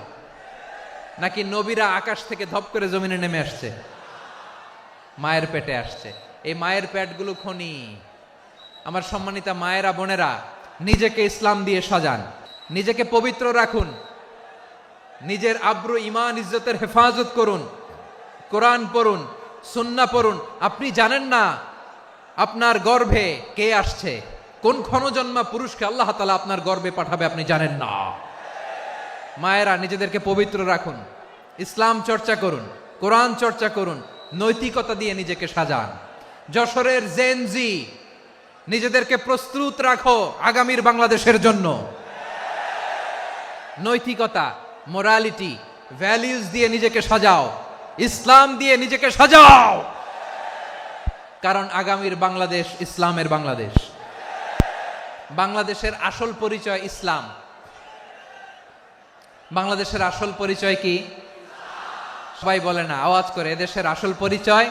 নাকি নবীরা আকাশ থেকে ধপ করে জমিনে নেমে আসছে? মায়ের পেটে আসছে। এই মায়ের পেটগুলো খনি। আমার সম্মানিতা মায়েরা বোনেরা, নিজেকে ইসলাম দিয়ে সাজান, নিজেকে পবিত্র রাখুন। নিজের আব্রু ইমান ইজ্জতের হেফাজত করুন, কোরআন পড়ুন, সুন্নাহ পড়ুন। আপনি জানেন না আপনার গর্ভে কে আসছে, কোন ক্ষণজন্মা পুরুষকে আল্লাহ তাআলা আপনার গর্ভে পাঠাবে আপনি জানেন না। মায়েরা নিজেদেরকে পবিত্র রাখুন, ইসলাম চর্চা করুন, কোরআন চর্চা করুন, নৈতিকতা দিয়ে নিজেকে সাজান। যশোরের জেনজি, নিজেদেরকে প্রস্তুত রাখো আগামীর বাংলাদেশের জন্য। নৈতিকতা, মোরালিটি, ভ্যালিউজ দিয়ে নিজেকে সাজাও, ইসলাম দিয়ে নিজেকে সাজাও, কারণ আগামীর বাংলাদেশ ইসলামের বাংলাদেশ। বাংলাদেশের আসল পরিচয় ইসলাম। বাংলাদেশের আসল পরিচয় কি? সবাই বলে না, আওয়াজ করে, এদেশের আসল পরিচয়।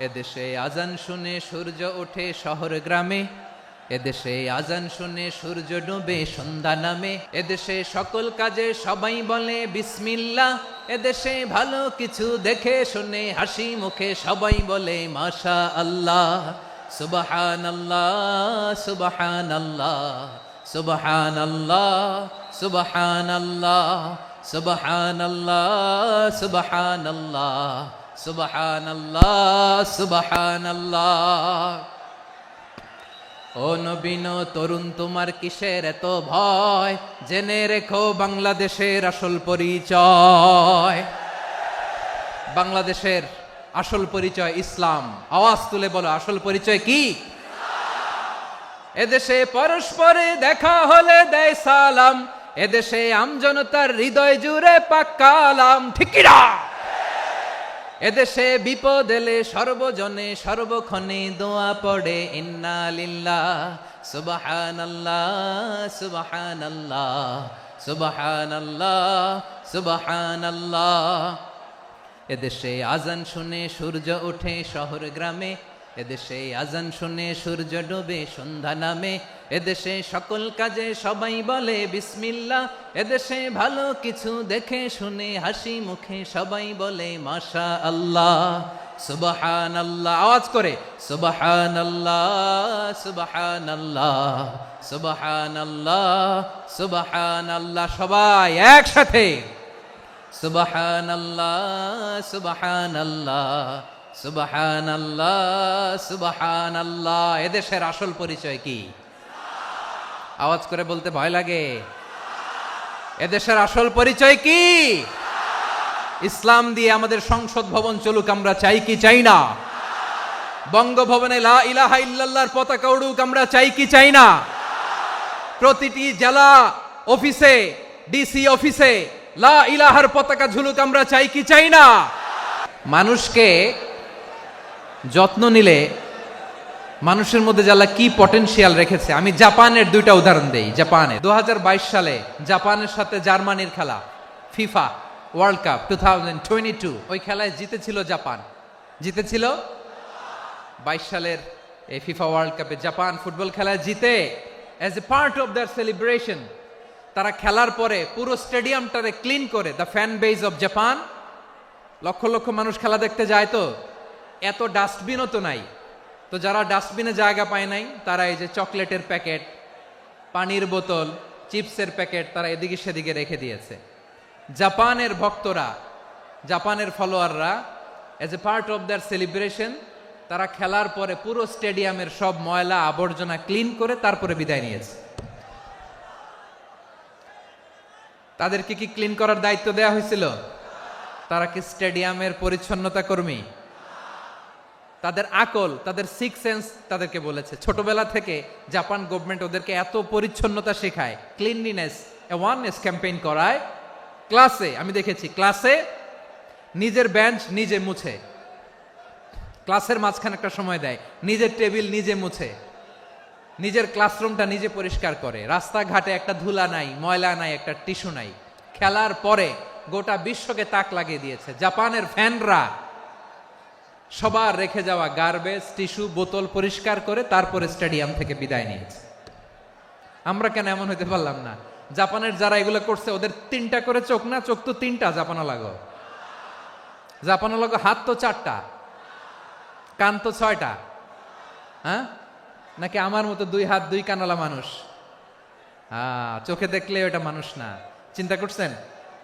এদেশে আজান শুনে সূর্য ওঠে শহর গ্রামে, এদেশে আজান শুনে সূর্য ডুবে সন্ধ্যা নামে, এদেশে সকল কাজে সবাই বলে বিসমিল্লাহ, এদেশে ভালো কিছু দেখে শুনে হাসি মুখে সবাই বলে মাশা আল্লাহ। সুবহানাল্লাহ সুবহানাল্লাহ সুবহানাল্লাহ সুবহানাল্লাহ সুবহানাল্লাহ সুবহানাল্লাহ সুবহানাল্লাহ সুবহানাল্লাহ। ও নবীন তরুণ, তোমার কিসের এত ভয়? জেনে রেখো বাংলাদেশের আসল পরিচয়। বাংলাদেশের আসল পরিচয় ইসলাম। আওয়াজ তুলে বলো, আসল পরিচয় কি? এদেশে পরস্পরে দেখা হলে দেয় সালাম, এদেশে আমজনতার হৃদয় জুড়ে পাক্কালাম, ঠিক কি না? এদেশে বিপদ এলে সর্বজনে সর্বক্ষণে দোয়া পড়ে ইন্না লিল্লাহ সুবহানাল্লাহ সুবহানাল্লাহ সুবহানাল্লাহ সুবহানাল্লাহ। এদেশে আজান শুনে সূর্য ওঠে শহর গ্রামে, এদেশে আজান শুনে সূর্য ডুবে সন্ধ্যা নামে, এদেশে সকল কাজে সবাই বলে বিসমিল্লাহ, এদেশে ভালো কিছু দেখে শুনে হাসি মুখে সবাই বলে মাশা আল্লাহ। সুবহানাল্লাহ, আওয়াজ করে সুবহানাল্লাহ সুবহানাল্লাহ সুবহানাল্লাহ সুবহানাল্লাহ। সবাই একসাথে সুবহানাল্লাহ সুবহানাল্লাহ সুবহানাল্লাহ সুবহানাল্লাহ। এদেশের আসল পরিচয় কি? আওয়াজ করে বলতে ভয় লাগে। এদেশের আসল পরিচয় কি? ইসলাম দিয়ে আমাদের সংসদ ভবন চলুক, আমরা চাই কি চাই না? বঙ্গভবনে লা ইলাহা ইল্লাল্লাহর পতাকা উড়ুক, আমরা চাই কি চাই না? প্রতিটি জেলা অফিসে, ডিসি অফিসে লা ইলাহার পতাকা ঝুলুক, আমরা চাই কি চাই না? মানুষকে যত্ন নিলে মানুষের মধ্যে যারা কি পটেনশিয়াল রেখেছে। আমি জাপানের দুইটা উদাহরণ দেই। জাপানে 2022 সালে জাপানের সাথে জার্মানির খেলা, ফিফা ওয়ার্ল্ড কাপ 2022, ওই খেলায় জিতেছিল জাপান। জিতেছিল 22 সালের এই ফিফা ওয়ার্ল্ড কাপে জাপান ফুটবল খেলায় জিতে as a part of their celebration তারা খেলার পরে পুরো স্টেডিয়ামটারে ক্লিন করে, the fan base of Japan, লক্ষ লক্ষ মানুষ খেলা দেখতে যায়, তো এত ডাস্টবিনও তো নাই, তো যারা ডাস্টবিনে জায়গা পায় নাই তারা এই যে চকলেটের প্যাকেট, পানির বোতল, চিপসের প্যাকেট তারা এদিকে সেদিকে রেখে দিয়েছে। জাপানের ভক্তরা, জাপানের ফলোয়াররা as a part of their celebration তারা খেলার পরে পুরো স্টেডিয়ামের সব ময়লা আবর্জনা ক্লিন করে তারপরে বিদায় নিয়েছে। তাদেরকে কি ক্লিন করার দায়িত্ব দেওয়া হয়েছিল? তারা কি স্টেডিয়ামের পরিচ্ছন্নতা কর্মী? তাদের আকল, তাদের সিক্স সেন্স তাদেরকে বলেছে। ছোটবেলা থেকে জাপান গভর্নমেন্ট ওদেরকে এত পরিচ্ছন্নতা শেখায়, ক্লিনলিনেস অ্যাওয়ারনেস ক্যাম্পেইন করায়। ক্লাসে আমি দেখেছি, ক্লাসে নিজের বেঞ্চ নিজে মুছে, ক্লাসের মাঝখানে একটা সময় দেয়, নিজের টেবিল নিজে মুছে, নিজের ক্লাসরুমটা নিজে পরিষ্কার করে। রাস্তাঘাটে একটা ধুলা নাই, ময়লা নাই, একটা টিস্যু নাই। খেলার পরে গোটা বিশ্বকে তাক লাগিয়ে দিয়েছে। জাপানের ফ্যানরা সবার রেখে যাওয়া গার্বেজ, টিস্যু, বোতল পরিষ্কার করে তারপরে স্টেডিয়াম থেকে বিদায় নিয়েছে। আমরা কেন এমন হইতে পারলাম না? জাপানের যারা এগুলো করছে ওদের 3টা করে চোখ না? চোখ তো 3টা জাপানা লাগো, জাপানা লাগো, হাত তো 4টা, কান তো 6টা। হ্যাঁ, নাকি আমার মতো 2 হাত 2 কানালা মানুষ? চোখে দেখলে ওটা মানুষ না। চিন্তা করছেন?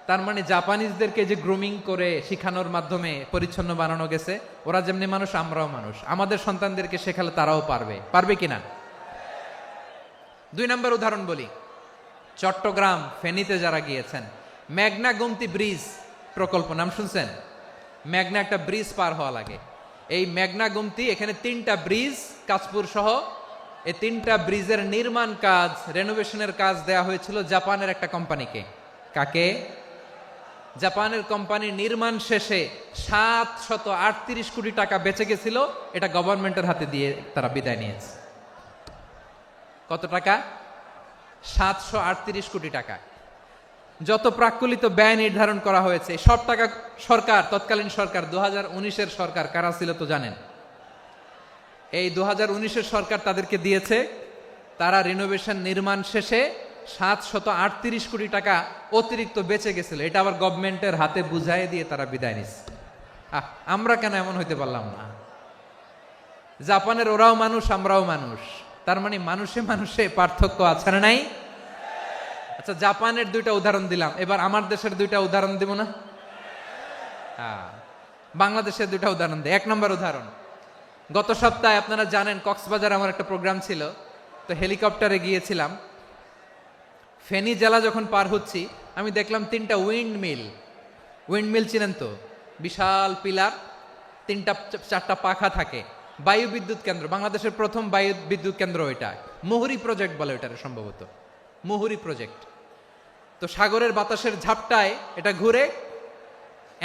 তার মানে জাপানিজদেরকে যে গ্রুমিং করে শিখানোর মাধ্যমে পরিচ্ছন্ন বানানো গেছে, ওরা যেমনি মানুষ আমরাও মানুষ, আমাদের সন্তানদেরকে শেখালে তারাও পারবে। পারবে কিনা? 2 নম্বর উদাহরণ বলি। চট্টগ্রাম ফেনীতে যারা গিয়েছেন, মেঘনা গোমতী ব্রিজ প্রকল্প নাম শুনছেন? মেঘনা একটা ব্রিজ পার হওয়া লাগে। এই মেঘনা গোমতী, এখানে 3টা ব্রিজ কাঁচপুর সহ, এই 3টা ব্রিজের নির্মাণ কাজ, রেনোভেশনের কাজ দেয়া হয়েছিল জাপানের একটা কোম্পানিকে। কাকে? জাপানের কোম্পানির নির্মাণ শেষে 738 কোটি টাকা বেঁচে গেছিল, এটা গভর্নমেন্টের হাতে দিয়ে তারা বিদায় নিয়েছে। কত টাকা? 738 কোটি টাকা। যত প্রাক্কলিত ব্যয় নির্ধারণ করা হয়েছে সব টাকা সরকার, তৎকালীন সরকার 2019-এর সরকার, কারা ছিল তো জানেন? এই 2019-এর সরকার তাদেরকে দিয়েছে। তারা রিনোভেশন নির্মাণ শেষে 738 কোটি টাকা অতিরিক্ত বেঁচে গেছিল, এটা আবার গভর্নমেন্টের হাতে বুঝাই দিয়ে তারা বিদায় নিচ্ছে। আমরা কেন এমন হইতে পারলাম না? জাপানের ওরাও মানুষ, আমরাও মানুষ, তার মানে মানুষে মানুষে পার্থক্য আছে না নাই? আচ্ছা, জাপানের 2টা উদাহরণ দিলাম, এবার আমার দেশের 2টা উদাহরণ দিব না? বাংলাদেশের 2টা উদাহরণ দিই। 1 নম্বর উদাহরণ, গত সপ্তাহে আপনারা জানেন কক্সবাজার আমার একটা প্রোগ্রাম ছিল, তো হেলিকপ্টারে গিয়েছিলাম। ফেনী জেলা যখন পার হচ্ছি, আমি দেখলাম 3টা উইন্ডমিল চিনেন তো? বিশাল পিলার, 3টা-4টা পাখা থাকে। বায়ু বিদ্যুৎ কেন্দ্র, বাংলাদেশের প্রথম বায়ু বিদ্যুৎ কেন্দ্র এটা। মুহুরী প্রজেক্ট বলে এটার, সম্ভবত মুহুরী প্রজেক্ট। তো সাগরের বাতাসের ঝাপটায় এটা ঘুরে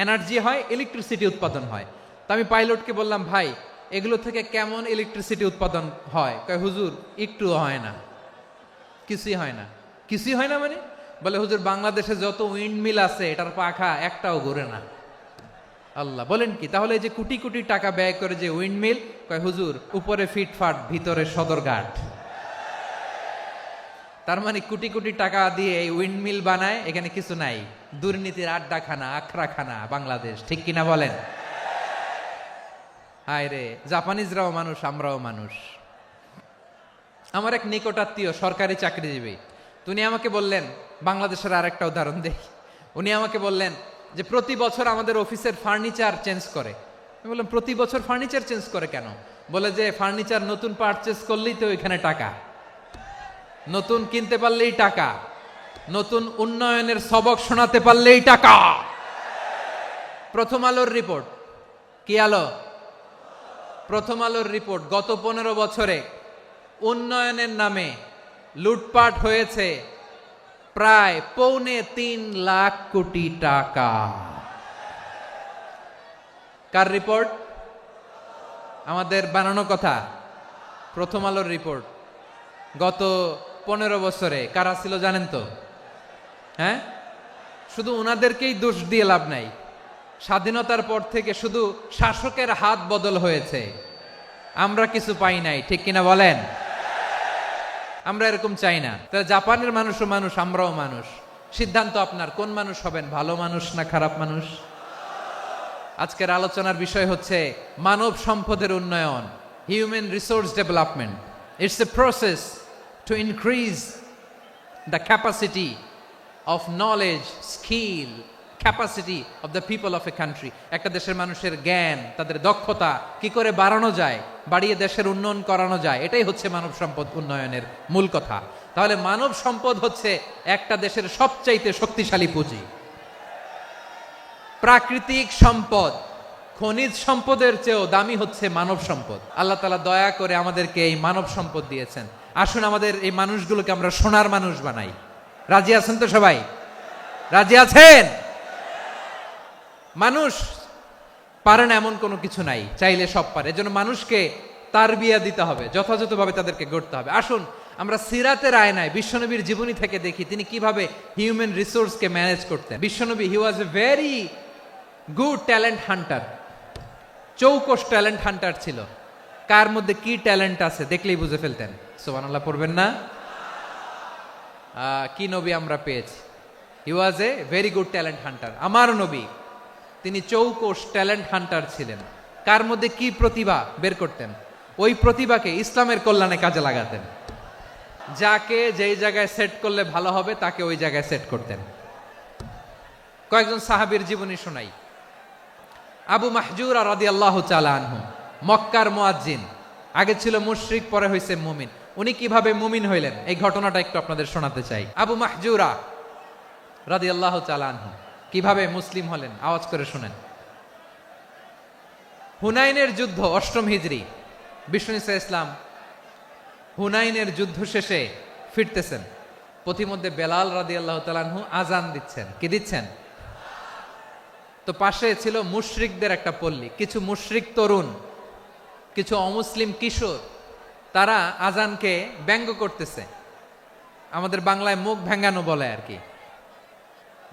এনার্জি হয়, ইলেকট্রিসিটি উৎপাদন হয়। তো আমি পাইলটকে বললাম, ভাই এগুলো থেকে কেমন ইলেকট্রিসিটি উৎপাদন হয়? কয়, হুজুর একটু হয় না, কিছুই হয় না। কিছুই হয় না মানে? বলে, হুজুর বাংলাদেশে যত উইন্ডমিল আছে এটার পাখা একটাও ঘুরে না। আল্লাহ, বলেন কি? তাহলে এই যে কোটি কোটি টাকা ব্যয় করে যে উইন্ডমিল, কয় হুজুর উপরে ফিটফাট, ভিতরে সদরঘাট। তার মানে কোটি কোটি টাকা দিয়ে এই উইন্ডমিল বানায়, এখানে কিছু নাই। দুর্নীতির আড্ডাখানা, আখড়াখানা বাংলাদেশ, ঠিক কিনা বলেন? হায় রে, জাপানিজরাও মানুষ, আমরাও মানুষ। আমার এক নিকটাত্মীয় সরকারি চাকরিজীবী, উনি আমাকে বললেন, বাংলাদেশের আরেকটা উদাহরণ দেই। উনি আমাকে বললেন যে প্রতি বছর আমাদের অফিসের ফার্নিচার চেঞ্জ করে। আমি বললাম, প্রতি বছর ফার্নিচার চেঞ্জ করে কেন? বলে যে ফার্নিচার নতুন পারচেজ করলেই তো এখানে টাকা, নতুন কিনতে পারলেই টাকা, নতুন উন্নয়নের সবক শোনাতে পারলেই টাকা। প্রথম আলোর রিপোর্ট, কি আলো? প্রথম আলোর রিপোর্ট, গত 15 বছরে উন্নয়নের নামে লুটপাট হয়েছে প্রায় 3.25 লাখ কোটি টাকা। কার রিপোর্ট? আমাদের বানানো কথা? প্রথম আলোর রিপোর্ট। গত 15 বছরে কারা ছিল জানেন তো? হ্যাঁ, শুধু ওনাদেরকেই দোষ দিয়ে লাভ নাই। স্বাধীনতার পর থেকে শুধু শাসকের হাত বদল হয়েছে, আমরা কিছু পাই নাই, ঠিক কিনা বলেন? আমরা এরকম চাই না। তাহলে জাপানের মানুষও মানুষ, আমরাও মানুষ। সিদ্ধান্ত আপনার, কোন মানুষ হবেন, ভালো মানুষ না খারাপ মানুষ? আজকের আলোচনার বিষয় হচ্ছে মানব সম্পদের উন্নয়ন, human resource development. It's a process to increase the capacity of knowledge, skill, capacity of the people of a country. একটা দেশের মানুষের জ্ঞান, তাদের দক্ষতা কি করে বাড়ানো যায়, বাড়িয়ে দেশের উন্নয়ন করানো যায়, এটাই হচ্ছে মানব সম্পদ উন্নয়নের মূল কথা। তাহলে মানব সম্পদ হচ্ছে একটা দেশের সবচাইতে শক্তিশালী পুঁজি। প্রাকৃতিক সম্পদ, খনিজ সম্পদের চেয়েও দামি হচ্ছে মানব সম্পদ। আল্লাহ তাআলা দয়া করে আমাদেরকে এই মানব সম্পদ দিয়েছেন। আসুন আমাদের এই মানুষগুলোকে আমরা সোনার মানুষ বানাই। রাজি আছেন তো সবাই? রাজি আছেন? মানুষ পারে না এমন কোনো কিছু নাই, চাইলে সব পারে। এজন্য মানুষকে তারবিয়া দিতে হবে, যথাযথভাবে তাদেরকে গড়তে হবে। আসুন আমরা সিরাতের আয়নায় বিশ্বনবীর জীবনী থেকে দেখি তিনি কিভাবে হিউম্যান রিসোর্সকে ম্যানেজ করতেন। বিশ্বনবী, he was a very good talent hunter, চৌকস ট্যালেন্ট হান্টার ছিল। কার মধ্যে কি ট্যালেন্ট আছে দেখলেই বুঝে ফেলতেন। সুবহানাল্লাহ পড়বেন না? কি নবী আমরা পেয়েছি! He was a very good talent hunter. আমার নবী তিনি চৌকস ট্যালেন্ট হান্টার ছিলেন। কার মধ্যে কি প্রতিভা বের করতেন, ওই প্রতিভাকে ইসলামের কল্যাণে কাজে লাগাতেন। যাকে যেই জায়গায় সেট করলে ভালো হবে তাকে ওই জায়গায় সেট করতেন। কয়েকজন সাহাবীর জীবনী শোনাই। আবু মাহজুরা রাদিয়াল্লাহু তাআলা আনহু, মক্কার মুয়াজ্জিন, আগে ছিল মুশরিক, পরে হইছে মুমিন। উনি কিভাবে মুমিন হইলেন এই ঘটনাটা একটু আপনাদের শোনাতে চাই। আবু মাহজুরা রাদিয়াল্লাহু তাআলা আনহু কিভাবে মুসলিম হলেন, আওয়াজ করে শুনেন। হুনাইনের যুদ্ধ, 8ম হিজরি, বিষ্ণু ইসলাম হুনাইনের যুদ্ধ শেষে ফিরতেছেন। পথিমধ্যে বেলাল রাদিয়াল্লাহু তাআলা আনহু আজান দিচ্ছেন। কি দিচ্ছেন? তো পাশে ছিল মুশরিকদের একটা পল্লী, কিছু মুশরিক তরুণ, কিছু অমুসলিম কিশোর, তারা আজানকে ব্যঙ্গ করতেছে। আমাদের বাংলায় মুখ ভেঙ্গানো বলে আর কি।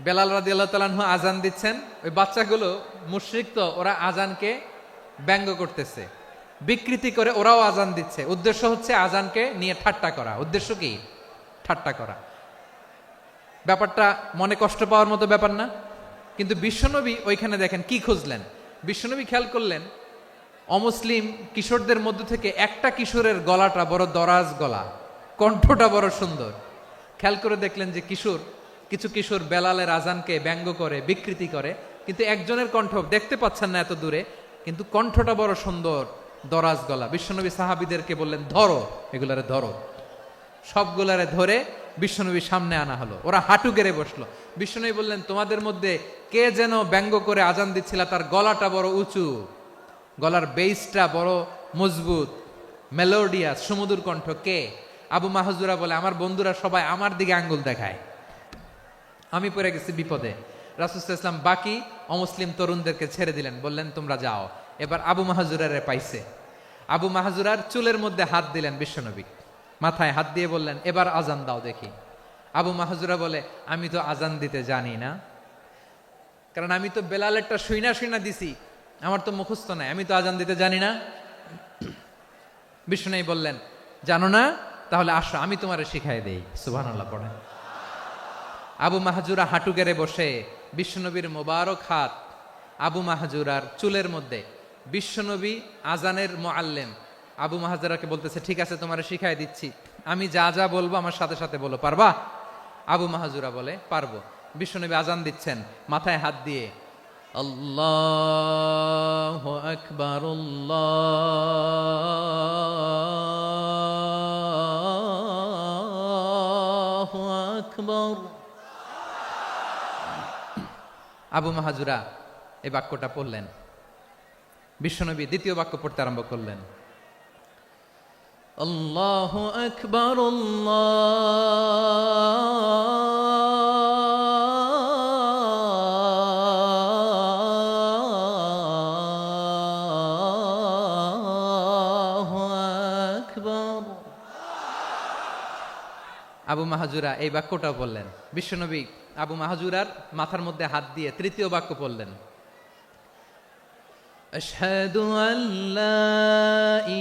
বেলাল রাদিয়াল্লাহু তাআলা আনহু আজান দিচ্ছেন, ওই বাচ্চাগুলো মুশরিক, তো ওরা আজানকে ব্যঙ্গ করতেছে, বিকৃতি করে ওরাও আজান দিচ্ছে। উদ্দেশ্য হচ্ছে আজানকে নিয়ে ঠাট্টা করা। উদ্দেশ্য কি? ঠাট্টা করা। ব্যাপারটা মনে কষ্ট পাওয়ার মতো ব্যাপার না? কিন্তু বিশ্বনবী ওইখানে দেখেন কি খুঁজলেন। বিশ্বনবী খেয়াল করলেন অমুসলিম কিশোরদের মধ্য থেকে একটা কিশোরের গলাটা বড় দরাজ গলা, কণ্ঠটা বড় সুন্দর। খেয়াল করে দেখলেন যে কিছু কিশোর বেলালের আজানকে ব্যঙ্গ করে, বিকৃতি করে, কিন্তু একজনের কণ্ঠ দেখতে পাচ্ছেন না এত দূরে, কিন্তু কণ্ঠটা বড় সুন্দর, দরাজ গলা। বিশ্বনবী সাহাবীদেরকে বললেন, ধরো এগুলারে, ধরো। সবগুলারে ধরে বিশ্বনবীর সামনে আনা হলো। ওরা হাঁটু গেড়ে বসলো। বিশ্বনবী বললেন, তোমাদের মধ্যে কে যেন ব্যঙ্গ করে আজান দিচ্ছিল, তার গলাটা বড় উঁচু, গলার বেসটা বড় মজবুত, মেলোডিয়াস, সুমধুর কণ্ঠ, কে? আবু মাহজুরা বলে, আমার বন্ধুরা সবাই আমার দিকে আঙ্গুল দেখায়, আমি পড়ে গেছি বিপদে। রাসূল সাল্লাল্লাহু আলাইহি ওয়াসাল্লাম বাকি অমুসলিম তরুণদেরকে ছেড়ে দিলেন, বললেন তোমরা যাও। এবার আবু মাহজুরারে পাইছে। আবু মাহজুরার চুলের মধ্যে হাত দিলেন বিশ্বনবী, মাথায় হাত দিয়ে বললেন, এবার আজান দাও দেখি। আবু মাহজুরা বলে, আমি তো আজান দিতে জানি না, কারণ আমি তো বেলালেরটা শুইনা দিছি, আমার তো মুখস্থ নাই, আমি তো আজান দিতে জানি না। বিশ্বনবী বললেন, জানো না? তাহলে আসো, আমি তোমারে শিখাই দেই। সুবহানাল্লাহ পড়েন। আবু মাহজুরা হাঁটু গেড়ে বসে, বিশ্বনবীর মোবারক হাত আবু মাহজুরার চুলের মধ্যে। বিশ্বনবী আজানের মুআল্লিম আবু মাহজুরাকে বলতেছে, ঠিক আছে তোমারে শিখাই দিচ্ছি, আমি যা যা বলবো আমার সাথে সাথে বলো, পারবা? আবু মাহজুরা বলে, পারবো। বিশ্বনবী আজান দিচ্ছেন, মাথায় হাত দিয়ে আল্লাহু আকবার, আল্লাহু আকবার। আবু মাহজুরা এই বাক্যটা পড়লেন। বিশ্বনবী দ্বিতীয় বাক্য পড়তে আরম্ভ করলেন, আল্লাহু আকবার, আল্লাহু আকবার। আবু মাহজুরা এই বাক্যটাও বললেন। বিশ্বনবী আবু মাহজুরার মাথার মধ্যে হাত দিয়ে তৃতীয় বাক্য পড়লেন, আশহাদু আল্লা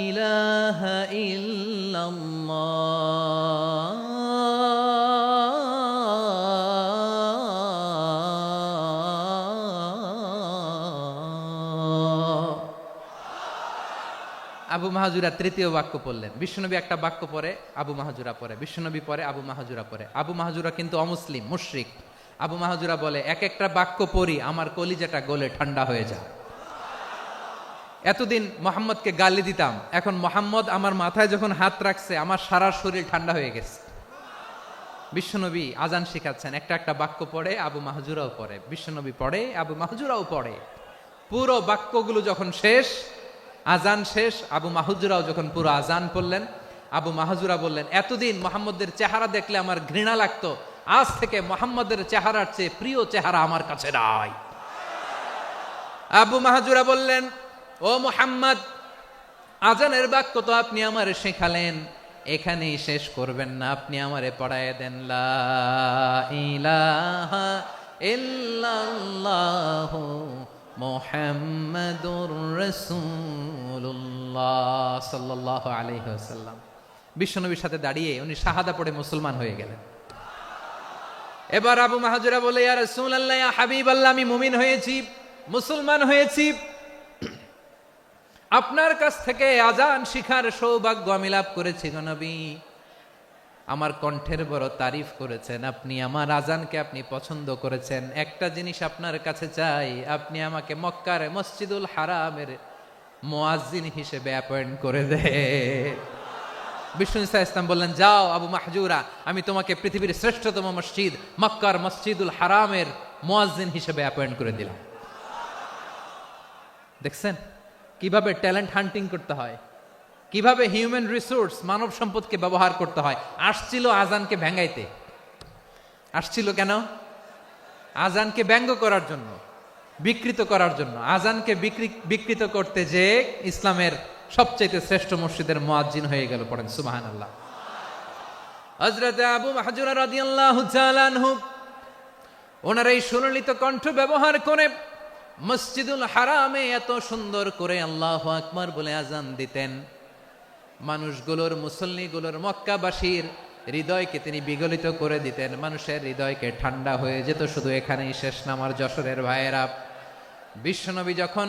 ইলাহা ইল্লাল্লাহ, আবু মাহজুরা তৃতীয় বাক্য পড়লেন। বিশ্বনবী একটা বাক্য পরে আবু মাহজুরা পরে, বিশ্বনবী পরে আবু মাহজুরা পরে। আবু মাহজুরা কিন্তু অমুসলিম, মুশরিক। আবু মাহজুরা বলে, এক একটা বাক্য পড়ি আমার কলিজাটা গলে ঠান্ডা হয়ে যায়। এতদিন মোহাম্মদকে গালি দিতাম, এখন মোহাম্মদ আমার মাথায় যখন হাত রাখছে আমার সারা শরীর ঠান্ডা হয়ে গেছে। বিশ্বনবী আজান শিখাচ্ছেন, একটা একটা বাক্য পড়ে আবু মাহজুরাও পড়ে, বিশ্বনবী পড়ে আবু মাহজুরাও পড়ে। পুরো বাক্যগুলো যখন শেষ, আজান শেষ, আবু মাহজুরাও যখন পুরো আজান পড়লেন, আবু মাহজুরা বললেন, এতদিন মোহাম্মদের চেহারা দেখলে আমার ঘৃণা লাগতো, আজ থেকে মোহাম্মদের চেহারার চেয়ে প্রিয় চেহারা আমার কাছে নাই। আবু মাহজুরা বললেন, ও মুহাম্মদ, আজানের বাক্য তো আপনি আমারে শেখালেন, এখানেই শেষ করবেন না, আপনি আমারে পড়ায় দেন, লা ইলাহা ইল্লাল্লাহু মুহাম্মাদুর রাসূলুল্লাহ সাল্লাল্লাহু আলাইহি ওয়াসাল্লাম। বিশ্বনবীর সাথে দাঁড়িয়ে উনি শাহাদা পড়ে মুসলমান হয়ে গেলেন। এবার আবু মাহজুরা বলে, ইয়া রাসূলুল্লাহ, ইয়া হাবিবাল্লাহ, আমি মুমিন হয়েছি, মুসলমান হয়েছি, আপনার কাছ থেকে আজান শিখার সৌভাগ্য আমি লাভ করেছি গো নবী। আমার কণ্ঠের বড় তারিফ করেছেন, আপনি আমার আজানকে আপনি পছন্দ করেছেন। একটা জিনিস আপনার কাছে চাই, আপনি আমাকে মক্কার মসজিদুল হারামের মুয়াজ্জিন হিসেবে অ্যাপয়েন্ট করে দে। বিষ্ণু ইসা ইসলাম বললেন, যাও আবু মাহজুরা, আমি তোমাকে পৃথিবীর শ্রেষ্ঠতম মসজিদ মক্কার মসজিদুল হারামের মুয়াজ্জিন হিসেবে অ্যাপয়েন্ট করে দিলাম। দেখছেন কিভাবে ট্যালেন্ট হান্টিং করতে হয়, কিভাবে হিউম্যান রিসোর্স মানব সম্পদকে ব্যবহার করতে হয়। আসছিল আজানকে ভেঙ্গাইতে, আসছিল কেন? আজানকে ব্যঙ্গ করার জন্য, বিকৃত করার জন্য। আজানকে বিকৃত করতে যে ইসলামের সবচেয়ে শ্রেষ্ঠ মসজিদের মুয়াজ্জিন হয়ে গেল। পড়েন সুবহানাল্লাহ। হযরত আবু মাহজুরা রাদিয়াল্লাহু তাআলা আনহু ওনার এই সুললিত কণ্ঠ ব্যবহার করে মসজিদুল হারামে এত সুন্দর করে আল্লাহু আকবার বলে আজান দিতেন, মানুষগুলোর, মুসল্লিগুলোর, মক্কাবাসীর হৃদয়কে তিনি বিগলিত করে দিতেন। মানুষের হৃদয়কে ঠান্ডা হয়ে যেত। শুধু এখানেই শেষ না আমার যশোরের ভাইয়েরা। বিশ্বনবী যখন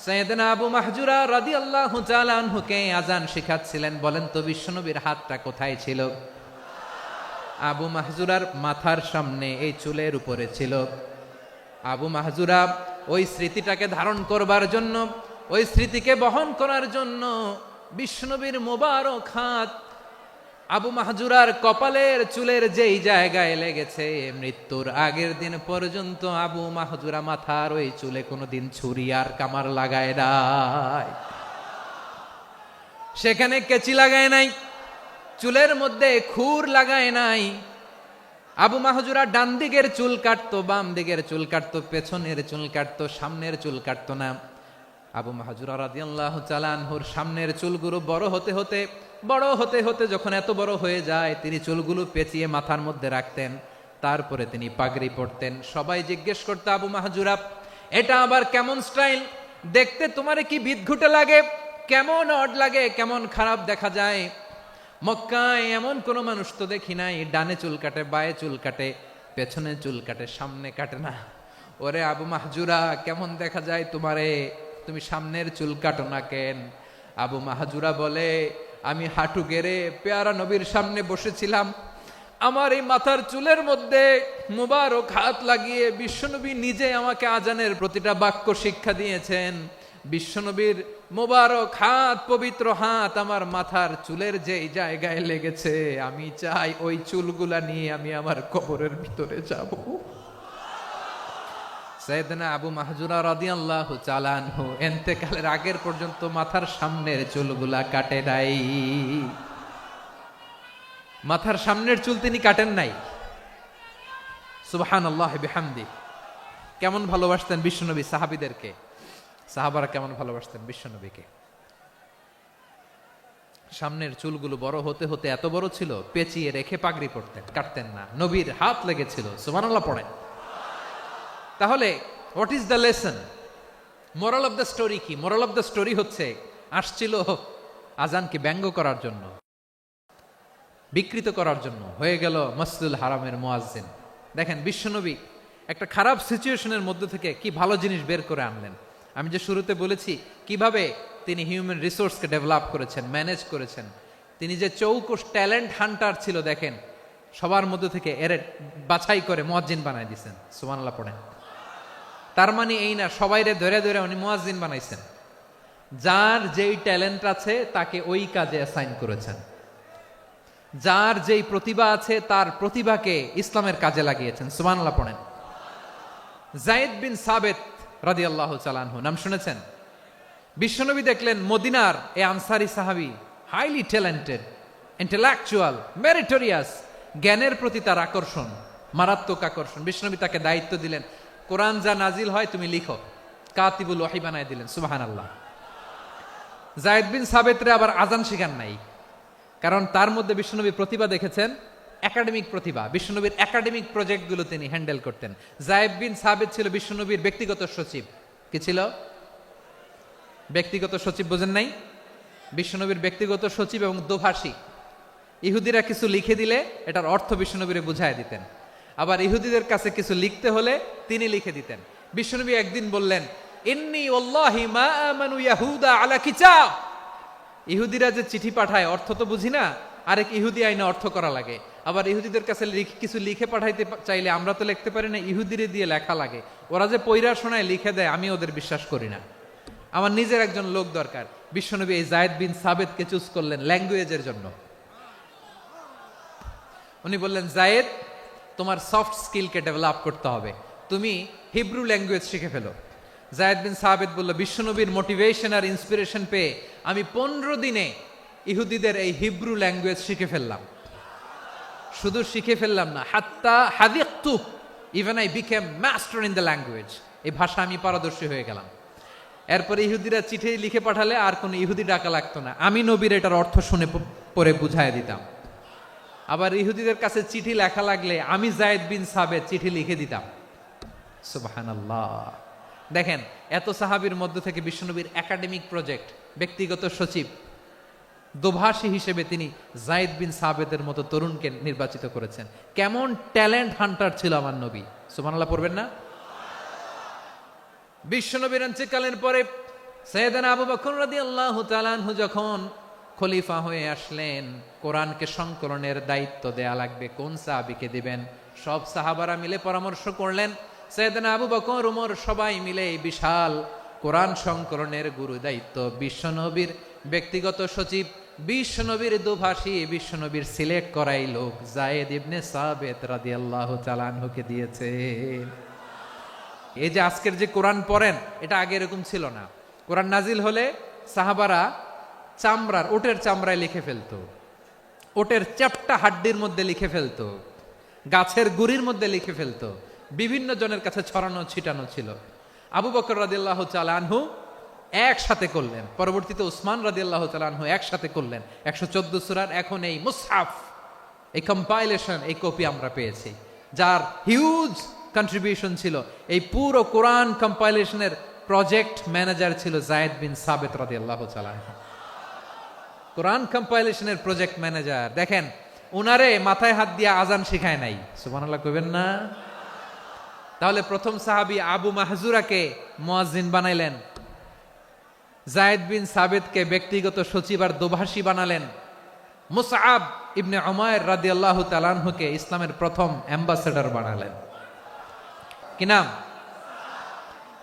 সাইয়েদনা আবু মাহজুরা রাদিয়াল্লাহু তাআলা আনহুকে আজান শিখাচ্ছিলেন, বলেন তো বিশ্বনবীর হাতটা কোথায় ছিল? আবু মাহজুরার মাথার সামনে, এই চুলের উপরে ছিল। আবু মাহজুরা ওই স্মৃতিটাকে ধারণ করবার জন্য, ওই স্মৃতিকে বহন করার জন্য বিশ্বনবীর মোবারক হাত আবু মাহজুরার কপালের চুলের যেই জায়গায় লেগেছে, মৃত্যুর আগের দিন পর্যন্ত আবু মাহজুরা মাথার ওই চুলে কোনোদিন ছুরি আর কামার লাগায় নাই, সেখানে কেচি লাগায় নাই, চুলের মধ্যে খুর লাগায় নাই। আবু মাহজুরা ডান দিকের চুল কাটতো, বাম দিকের চুল কাটতো, পেছনের চুল কাটতো, সামনের চুল কাটতো না। আবু মাহজুরা রাদিয়াল্লাহু তাআলা আনহুর সামনের চুলগুলো বড় হতে হতে যখন এত বড় হয়ে যায়, তিনি চুলগুলো পেঁচিয়ে মাথার মধ্যে রাখতেন। তারপরে তিনি পাগড়ি পরতেন। সবাই জিজ্ঞেস করতো, আবু মাহজুরা এটা আবার কেমন স্টাইল? দেখতে তোমার কি বিদঘুটে লাগে, কেমন অড লাগে, কেমন খারাপ দেখা যায়। মক্কায় এমন কোন মানুষ তো দেখি নাই, ডানে চুল কাটে, বায়ে চুল কাটে, পেছনে চুল কাটে, সামনে কাটে না। ওরে আবু মাহজুরা, কেমন দেখা যায় তোমারে, তুমি সামনের চুল কাটো না কেন? আবু মাহজুরা বলে, আমি হাঁটু গেড়ে পেয়ারা নবীর সামনে বসেছিলাম, আমার এই মাথার চুলের মধ্যে মুবারক হাত লাগিয়ে বিশ্বনবী নিজে আমাকে আজানের প্রতিটা বাক্য শিক্ষা দিয়েছেন। বিশ্বনবীর মোবারক হাত, পবিত্র হাত আমার মাথার চুলের যেই জায়গায় লেগেছে, আমি চাই ওই চুলগুলা নিয়ে আমি আমার কবরের ভিতরে যাব। সাইয়েদনা আবু মাহজুরা রাদিয়াল্লাহু তাআলা আনহু ইন্তেকালের আগের পর্যন্ত মাথার সামনের চুলগুলা কাটে নাই। মাথার সামনের চুল তিনি কাটেন নাই। সুবহানাল্লাহি বিহামদি। কেমন ভালোবাসতেন বিশ্বনবী সাহাবীদেরকে, সাহাবারা কেমন ভালোবাসতেন বিশ্বনবীকে। সামনের চুলগুলো বড় হতে হতে এত বড় ছিল, পেঁচিয়ে রেখে পাগড়ি পরতেন, কাটতেন না। নবীর হাত লেগেছিল। সুবহানাল্লাহ পড়েন। তাহলে what is the lesson, moral of the story কি? মোরাল অফ দ্য স্টোরি হচ্ছে, আসছিল আজানকে ব্যঙ্গ করার জন্য, বিকৃত করার জন্য, হয়ে গেল মসজিদুল হারামের মুয়াজ্জিন। দেখেন বিশ্বনবী একটা খারাপ সিচুয়েশনের মধ্যে থেকে কি ভালো জিনিস বের করে আনলেন। আমি যে শুরুতে বলেছি কিভাবে তিনি হিউম্যান রিসোর্সকে ডেভেলপ করেছেন, ম্যানেজ করেছেন। তিনি যে চৌকস ট্যালেন্ট হান্টার ছিল, দেখেন সবার মধ্যে থেকে এর বাছাই করে মুয়াজ্জিন বানাই দিয়েছেন। সুবহানাল্লাহ পড়েন। তার মানে এই না সবাইরে ধরে ধরে উনি মুয়াজ্জিন বানাইছেন। যার যেই ট্যালেন্ট আছে তাকে ওই কাজে অ্যাসাইন করেছেন। যার যেই প্রতিভা আছে তার প্রতিভাকে ইসলামের কাজে লাগিয়েছেন। সুবহানাল্লাহ পড়েন। যায়েদ বিন সাবিত রাদিয়াল্লাহু তাআলা আনহু নাম শুনেছেন? বিশ্বনবী দেখলেন মদিনার এই আনসারী সাহাবী হাইলি ট্যালেন্টেড, ইন্টেলেকচুয়াল, মেরিটোরিয়াস, জ্ঞানের প্রতি তার আকর্ষণ, মারাত্মক আকর্ষণ। বিশ্বনবী তাকে দায়িত্ব দিলেন, কোরআন যা নাজিল হয় তুমি লিখো, কাতিবুল ওহী বানায় দিলেন। সুবহানাল্লাহ। যায়েদ বিন সাবিতরে আবার আজান শিখান নাই, কারণ তার মধ্যে বিশ্বনবী প্রতিভা দেখেছেন, একাডেমিক প্রতিভা। বিশ্বনবীর একাডেমিক প্রজেক্টগুলো তিনি হ্যান্ডেল করতেন। যায়েদ বিন সাবিত ছিল বিশ্বনবীর ব্যক্তিগত সচিব। কি ছিল? ব্যক্তিগত সচিব। বোঝেন নাই? বিশ্বনবীর ব্যক্তিগত সচিব এবং দোভাষী। ইহুদিরা কিছু লিখে দিলে এটার অর্থ বিশ্বনবীরে বুঝায় দিতেন। আবার ইহুদিদের কাছে কিছু লিখতে হলে তিনি লিখে দিতেন। বিশ্বনবী একদিন বললেন, ইন্নী ওয়াল্লাহি মা আমানু ইয়াহুদা আলা কিতাব। ইহুদিরা যে চিঠি পাঠায় অর্থ তো বুঝি না, আরেক ইহুদি আইনে অর্থ করা লাগে। আবার ইহুদিদের কাছে কিছু লিখে পাঠাইতে চাইলে আমরা তো লিখতে পারি না, ইহুদিরে দিয়ে লেখা লাগে। ওরা যে পয়রা শোনায় লিখে দেয়, আমি ওদের বিশ্বাস করি না। আমার নিজের একজন লোক দরকার। বিশ্বনবী এই যায়েদ বিন সাবেতকে চুজ করলেন ল্যাঙ্গুয়েজের জন্য। উনি বললেন, যায়েদ, তোমার সফট স্কিলকে ডেভেলপ করতে হবে, তুমি হিব্রু ল্যাঙ্গুয়েজ শিখে ফেলো। যায়েদ বিন সাবেত বলল, বিশ্বনবীর মোটিভেশন আর ইন্সপিরেশন পেয়ে আমি 15 দিনে ইহুদিদের এই হিব্রু ল্যাঙ্গুয়েজ শিখে ফেললাম। শুধু শিখে ফেললাম না, হাত্তা হাদিকতু, even I became master in the language. এই ভাষা আমি পারদর্শী হয়ে গেলাম। এরপরে ইহুদিরা চিঠি লিখে পাঠালে আর কোনো ইহুদি ডাকা লাগতো না, আমি নবীর এটার অর্থ শুনে পরে বুঝাই দিতাম। আবার ইহুদিদের কাছে চিঠি লেখা লাগলে আমি যায়েদ বিন সাবেত চিঠি লিখে দিতাম। সুবহানাল্লাহ। দেখেন, এত সাহাবীর মধ্য থেকে বিশ্বনবীর একাডেমিক প্রজেক্ট, ব্যক্তিগত সচিব, দোভাষী হিসেবে তিনি যায়েদ বিন সাবেতের মতো তরুণকে নির্বাচিত করেছেন। কেমন ট্যালেন্ট হান্টার ছিল আমার নবী! সুবহানাল্লাহ পড়বেন না? বিশ্বনবীর ইন্তেকালের পরে সাইয়েদনা আবু বকর রাদিয়াল্লাহু তাআলা আনহু যখন খলিফা হয়ে আসলেন, কোরআনকে সংকলনের দায়িত্ব দেয়া লাগবে, কোন সাহাবীকে দিবেন? সব সাহাবারা মিলে পরামর্শ করলেন। সাইয়েদনা আবু বকর, ওমর সবাই মিলে এই বিশাল কোরআন সংকলনের গুরু দায়িত্ব বিশ্বনবীর ব্যক্তিগত সচিব, বিশ্বনবীর দোভাষী, বিশ্বনবীর সিলেক্ট করাই লোক যায়েদ ইবনে সাবেত রাদিয়াল্লাহু তাআলা আনহুকে দিয়েছে। এই যে আজকের যে কোরআন পড়েন, এটা আগে এরকম ছিল না। কোরআন নাজিল হলে সাহাবারা চামড়ার, ওটের চামড়ায় লিখে ফেলতো, ওটের চ্যাপ্টা হাড্ডির মধ্যে লিখে ফেলতো, গাছের গুড়ির মধ্যে লিখে ফেলতো, বিভিন্ন জনের কাছে ছড়ানো ছিটানো ছিল। আবু বকর রাদিয়াল্লাহু তাআলা আনহু একসাথে করলেন, পরবর্তীতে উসমান রাদিয়াল্লাহু তাআলা আনহু একসাথে করলেন। 114 সূরার এখন এই মুসহাফ, এই কম্পাইলেশন, এই কপি আমরা পেয়েছি, যার হিউজ কন্ট্রিবিউশন ছিল। এই পুরো কোরআন কম্পাইলেশনের প্রজেক্ট ম্যানেজার ছিল যায়েদ বিন সাবেত রাদিয়াল্লাহু তাআলা আনহু। কোরআন কম্পাইলেশনের প্রজেক্ট ম্যানেজার। দেখেন, উনারে মাথায় হাত দিয়ে আজান শিখায় নাই। সুবহানাল্লাহ কইবেন না? তাহলে প্রথম সাহাবী আবু মাহজুরাকে মুয়াজ্জিন বানাইলেন, যায়েদ বিন সাবেতকে ব্যক্তিগত সচিব আর দোভাষী বানালেন, মুসআব ইবনে উমাইর রাদিয়াল্লাহু তাআলা আনহুকে ইসলামের প্রথম অ্যাম্বাসেডর বানালেন। কি নাম?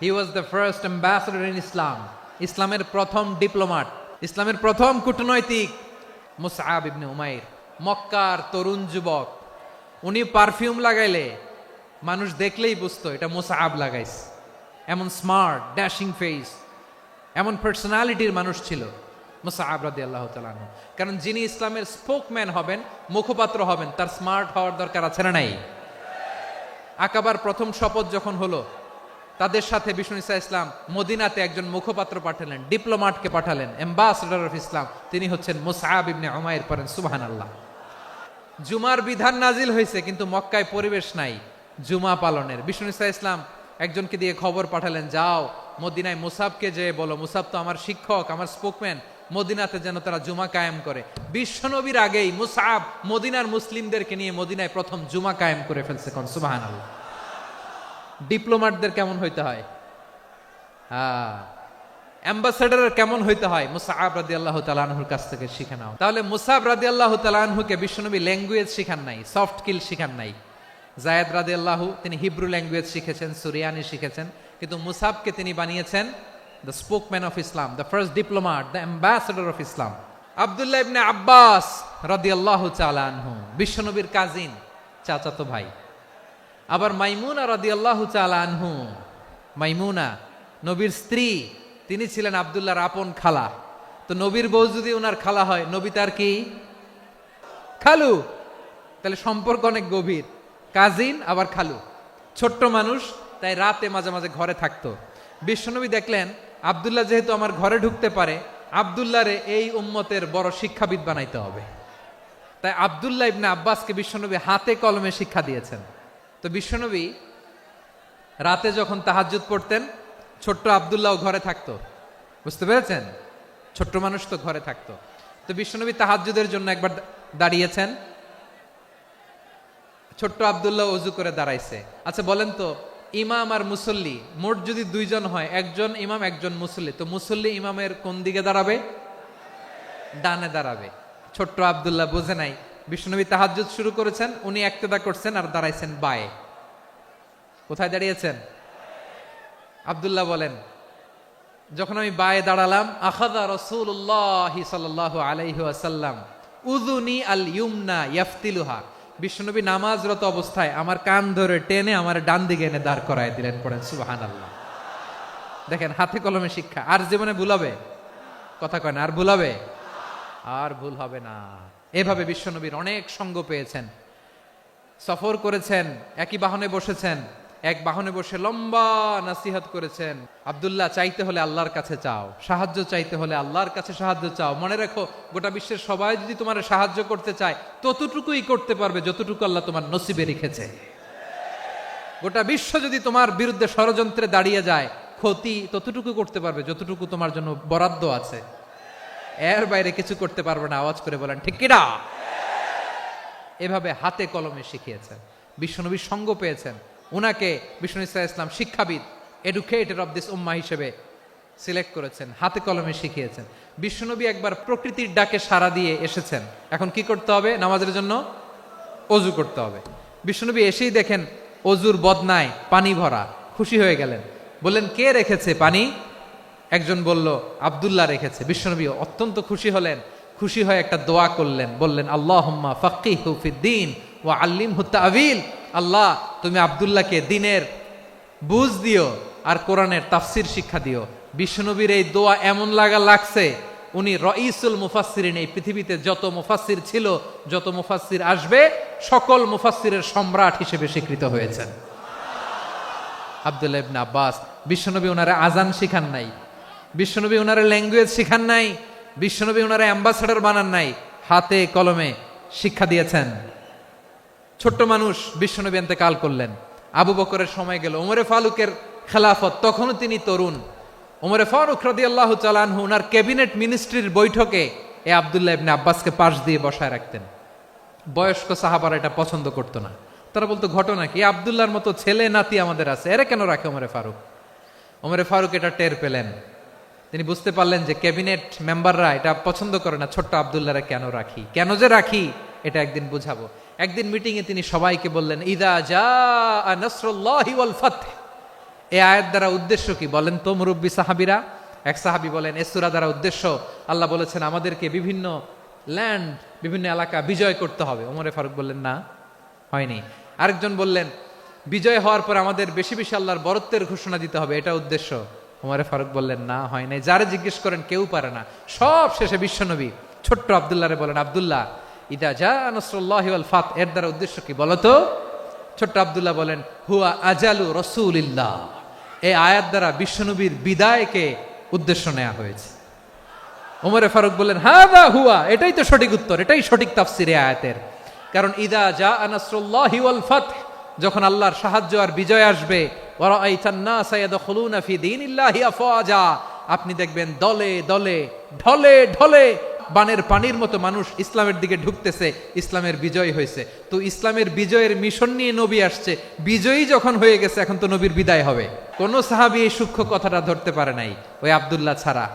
He was the first ambassador in Islam. ইসলামের প্রথম ডিপ্লোম্যাট, ইসলামের প্রথম কূটনৈতিক মুসআব ইবনে উমাইর, মক্কার তরুণ যুবক। উনি পারফিউম লাগাইলে মানুষ দেখলেই বুঝতো এটা মুসআব লাগাইছে। এমন স্মার্ট, ড্যাশিং ফেস, এমন পার্সোনালিটির মানুষ ছিল মুসআব রাদিয়াল্লাহু তাআলা আনহু। কারণ যিনি ইসলামের স্পোকম্যান হবেন, মুখপাত্র হবেন, তার স্মার্ট হওয়ার দরকার আছে না নাই? আকাবার প্রথম শপথ যখন হলো, তাদের সাথে বিষ্ণু ঈসা ইসলাম মদিনাতে একজন মুখপাত্র পাঠালেন, ডিপ্লোম্যাটকে পাঠালেন, অ্যাম্বাসেডর অফ ইসলাম। তিনি হচ্ছেন মুসআব ইবনে উমাইর। পড়েন সুবহানাল্লাহ। জুমার বিধান নাজিল হয়েছে, কিন্তু মক্কায় পরিবেশ নাই জুমা পালনের। বিষ্ণু ঈসা ইসলাম একজনকে দিয়ে খবর পাঠালেন, যাও মদিনায় মুসাবকে যে বলো, মুসাব তো আমার শিক্ষক, আমার স্পোকম্যান, মদিনাতে যেন তারা জুমা কায়েম করে। বিশ্বনবীর আগেই মুসআব মদিনার মুসলিমদেরকে নিয়ে মদিনায় প্রথম জুমা কায়েম করে ফেলছে। কোন সুবহানাল্লাহ। ডিপ্লোম্যাটদের কেমন হইতে হয়, অ্যাম্বাসেডারের কেমন হইতে হয়, মুসআব রাদিয়াল্লাহু তাআলা আনহুর কাছ থেকে শিখে নাও। তাহলে মুসআব রাদিয়াল্লাহু তাআলা আনহুকে বিশ্বনবী ল্যাঙ্গুয়েজ শিখান নাই, সফট স্কিল শিখান নাই। যায়েদ রাদিয়াল্লাহু তিনি হিব্রু ল্যাঙ্গুয়েজ শিখেছেন, সুরিয়ানি শিখেছেন, কিন্তু মুসআবকে তিনি বানিয়েছেন the spokesman of Islam, the first diplomat, the ambassador of Islam. আব্দুল্লাহ ইবনে আব্বাস রাদিয়াল্লাহু তাআলা আনহু বিশ্বনবীর কাজিন, চাচাতো ভাই। আবার মাইমুনা রাদিয়াল্লাহু তাআলা আনহু, মাইমুনা নবীর স্ত্রী, তিনি ছিলেন আব্দুল্লাহর আপন খালা। তো নবীর বউ যদি ওনার খালা হয়, নবী তার কি খালু। তাহলে সম্পর্ক অনেক গভীর, কাজিন আবার খালু। ছোট্ট মানুষ, তাই রাতে মাঝে মাঝে ঘরে থাকতো। বিশ্বনবী দেখলেন আব্দুল্লাহ যেহেতু আমার ঘরে ঢুকতে পারে, আব্দুল্লাহরে এই উম্মতের বড় শিক্ষাবিদ বানাইতে হবে। তাই আব্দুল্লাহ ইবনে আব্বাসকে বিশ্বনবী হাতে কলমে শিক্ষা দিয়েছেন। তো বিশ্বনবী রাতে যখন তাহাজ্জুদ পড়তেন, ছোট্ট আব্দুল্লাহ ঘরে থাকতো। বুঝতে পেরেছেন? ছোট্ট মানুষ তো ঘরে থাকতো। তো বিশ্বনবী তাহাজ্জুদের জন্য একবার দাঁড়িয়েছেন, ছোট্ট আব্দুল্লাহ ওযু করে দাঁড়াইছে। আচ্ছা বলেন তো, ইমাম আর মুসল্লি মোট যদি দুইজন হয়, একজন ইমাম একজন মুসল্লি, তো মুসল্লি ইমামের কোন দিকে দাঁড়াবে? ডানে দাঁড়াবে। ছোট্ট আব্দুল্লাহ বোঝে নাই, বিশ্বনবী তাহাজ্জুদ শুরু করেছেন, উনি একতেদা করছেন আর দাঁড়াইছেন বায়ে। কোথায় দাঁড়িয়েছেন? আব্দুল্লাহ বলেন, যখন আমি বায়ে দাঁড়ালাম, আখাযা রাসূলুল্লাহ সাল্লাল্লাহু আলাইহি ওয়াসাল্লাম উযুনি আল ইউমনা ইয়াফতিলুহা, বিশ্বনবী নামাজরত অবস্থায় আমার কান ধরে টেনে আমার ডান দিকে এনে দাঁড় করায় দিলেন। পড়েন সুবহানাল্লাহ। দেখেন, হাতে কলমে শিক্ষা। আর জীবনে ভুলাবে? কথা কয় না, আর ভুলাবে? আর ভুল হবে না। এভাবে বিশ্বনবীর অনেক সঙ্গ পেয়েছেন, সফর করেছেন, একই বাহনে বসেছেন, এক বাহনে বসে লম্বা নাসিহত করেছেন। আব্দুল্লাহ, চাইতে হলে আল্লাহর কাছে চাও, সাহায্য চাইতে হলে আল্লাহর কাছে সাহায্য চাও। মনে রাখো, গোটা বিশ্বের সবাই যদি তোমার সাহায্য করতে চায়, ততটুকুই করতে পারবে যতটুকু আল্লাহ তোমার নসিবে রেখেছে। গোটা বিশ্ব যদি তোমার বিরুদ্ধে ষড়যন্ত্রে দাঁড়িয়ে যায়, ক্ষতি ততটুকু করতে পারবে যতটুকু তোমার জন্য বরাদ্দ আছে। এর বাইরে কিছু করতে পারবে না। আওয়াজ করে বলেন ঠিক কিনা? এভাবে হাতে কলমে শিখিয়েছেন, বিশ্বনবীর সঙ্গ পেয়েছেন। উনাকে বিষ্ণু ইসলাম শিক্ষাবিদ, এডুকেটর অফ দিস উম্মাহ হিসেবে সিলেক্ট করেছেন, হাতে কলমে শিখিয়েছেন। বিশ্বনবী একবার প্রকৃতির ডাকে সাড়া দিয়ে এসেছেন। এখন কি করতে হবে? নামাজের জন্য অজু করতে হবে। বিশ্বনবী এসেই দেখেন অজুর বদনায় পানি ভরা, খুশি হয়ে গেলেন। বললেন, কে রেখেছে পানি? একজন বলল, আব্দুল্লাহ রেখেছে। বিশ্বনবী অত্যন্ত খুশি হলেন। খুশি হয়ে একটা দোয়া করলেন, বললেন, আল্লাহুম্মা ফাক্কিহু ফিদ্দীন ওয়া আল্লিমহু তা'ওয়ীল। আল্লাহ, তুমি আব্দুল্লাহকে দ্বীনের বুঝ দিও আর কোরআনের তাফসীর শিক্ষা দিও। বিশ্বনবীর এই দোয়া এমন লাগছে, উনি রাইসুল মুফাসসিরিন, এই পৃথিবীতে যত মুফাসসির ছিল, যত মুফাসসির আসবে, সকল মুফাসসিরের সম্রাট হিসেবে স্বীকৃত হয়েছেন। আব্দুল্লাহ ইবনে আব্বাস, বিশ্বনবী ওনারা আজান শিখান নাই, বিশ্বনবী ওনারা ল্যাঙ্গুয়েজ শিখান নাই, বিশ্বনবী ওনারা অ্যাম্বাসাডার বানান নাই, হাতে কলমে শিক্ষা দিয়েছেন। ছোট্ট মানুষ, বিশ্বনবী ইন্তেকাল করলেন। আবু বকরের সময় গেল, ওমরে ফারুকের খেলাফত, তখনও তিনি তরুণ। ওমরে ফারুক রাদিয়াল্লাহু তাআলা আনহু ওনার ক্যাবিনেট মিনিস্ট্রির বৈঠকে এ আব্দুল্লাহ ইবনে আব্বাসকে পাশ দিয়ে বসায় রাখতেন। বয়স্ক সাহাবারা এটা পছন্দ করতো না। তারা বলতো, ঘটনা কি? আব্দুল্লাহর মতো ছেলে নাতি আমাদের আছে, এরা কেন রাখে ওমরে ফারুক? ওমরে ফারুক এটা টের পেলেন। তিনি বুঝতে পারলেন যে ক্যাবিনেট মেম্বাররা এটা পছন্দ করে না, ছোট্ট আব্দুল্লাহরে কেন রাখি, কেন যে রাখি, এটা একদিন বুঝাবো। একদিন মিটিং এ তিনি সবাইকে বললেন, ইদা জাআ নাসরুল্লাহি ওয়াল ফাতহ। এই আয়াত দ্বারা উদ্দেশ্য কি বলেন তো মুরব্বী সাহাবীরা? এক সাহাবী বলেন, এই সূরা দ্বারা উদ্দেশ্য, আল্লাহ বলেছেন আমাদেরকে বিভিন্ন ল্যান্ড, বিভিন্ন এলাকা বিজয় করতে হবে। ওমরে ফারুক বললেন, না, হয়নি। আরেকজন বললেন, বিজয় হওয়ার পর আমাদের বেশি বেশি আল্লাহর বরত্বের ঘোষণা দিতে হবে, এটা উদ্দেশ্য। ওমরে ফারুক বললেন, না, হয় নাই। যারে জিজ্ঞেস করেন কেউ পারে না। সব শেষে বিশ্বনবী ছোট্ট আব্দুল্লাহরে বলেন, আব্দুল্লাহ, ইদা জাআ নাসরুল্লাহি ওয়াল ফাতহ, এর দ্বারা উদ্দেশ্য কি বলো তো? ছোট্ট আব্দুল্লাহ বলেন, হুয়া আজালু রাসূলিল্লাহ। এই আয়াত দ্বারা বিশ্বনবীর বিদায়কে উদ্দেশ্য নেওয়া হয়েছে। ওমরে ফারুক বললেন, হাযা হুয়া, এটাই তো সঠিক উত্তর, এটাই সঠিক তাফসীর এই আয়াতের। কারণ ইদা জাআ নাসরুল্লাহি ওয়াল ফাতহ, যখন আল্লাহর সাহায্য আর বিজয় আসবে, ওয়া রাআইতান নাসা ইয়াদখুলুনা ফি দীনিল্লাহি আফওয়াজা, আপনি দেখবেন দলে দলে, ঢলে ঢলে, বানের পানির মতো মানুষ ইসলামের দিকে ঢুকতেছে। ইসলামের বিজয় হয়েছে। তো ইসলামের বিজয়ের মিশন নিয়ে নবী আসছে, বিজয়ী যখন হয়ে গেছে, এখন তো নবীর বিদায় হবে। কোন সাহাবী এই সূক্ষ্ম কথাটা ধরতে পারে নাই, ওই আব্দুল্লাহ ছাড়া।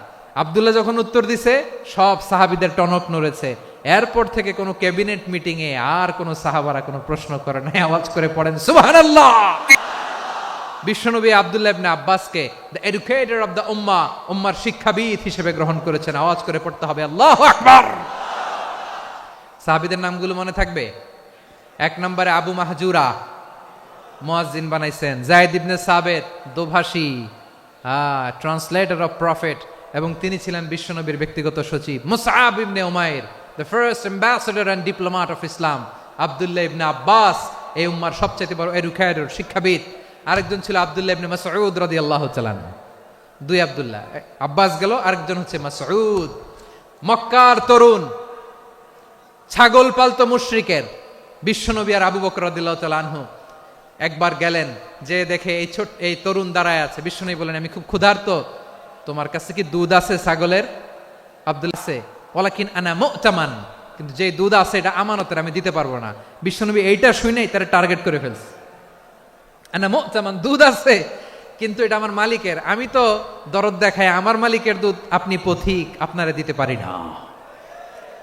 আব্দুল্লাহ যখন উত্তর দিছে, সব সাহাবীদের টনক নড়েছে। এরপর থেকে কোনো ক্যাবিনেট মিটিং এ আর কোনো সাহাবারা কোনো প্রশ্ন করে নাই। আওয়াজ করে পড়েন সুবহানাল্লাহ। বিশ্বনবী আব্দুল্লাহ ইবনে আব্বাসকে দ্য এডুকেটর অফ দ্য উম্মাহ, উম্মার শিক্ষাবিদ হিসেবে গ্রহণ করেছেন। আওয়াজ করে পড়তে হবে আল্লাহু আকবার। সাহাবীদের নামগুলো মনে থাকবে? এক নম্বরে আবু মাহজুরা, মুয়াজ্জিন বানাইছেন। যায়েদ ইবনে সাবিত, দোভাষী, ট্রান্সলেটর অফ প্রফেট, এবং তিনি ছিলেন বিশ্বনবীর ব্যক্তিগত সচিব। মুসআব ইবনে উমাইর, the first ambassador and diplomat of Islam. আব্দুল্লাহ ইবনে আব্বাস, এই উম্মার সবচেয়ে বড় এডুকেটর, শিক্ষাবিদ। আরেকজন ছিল আব্দুল্লাহ ইবনে মাসউদ রাদিয়াল্লাহু তাআলা। দুই আব্দুল্লাহ, আব্বাস গেল, আরেকজন হচ্ছে মাসউদ। মক্কার তরুণ, ছাগল পালতো মুশরিকের। বিশ্বনবী আর আবু বকর রাদিয়াল্লাহু তাআলা আনহু একবার গেলেন, যে দেখে এই তরুণ দাঁড়ায় আছে। বিশ্বনবী বলেন, আমি খুব ক্ষুধার্ত, তোমার কাছে কি দুধ আছে ছাগলের? আব্দুল্লাহ আছে, ওয়ালাকিন আনা মু'তামান, কিন্তু যে দুধ আছে এটা আমানতের, আমি দিতে পারবো না। বিশ্বনবী এইটা শুনেই তারা টার্গেট করে ফেলছে। আনা মু'তামান, দুধ আছে কিন্তু এটা আমার মালিকের, আমি তো দরদ দেখায় আমার মালিকের দুধ, আপনি পথিক, আপনারে দিতে পারি না।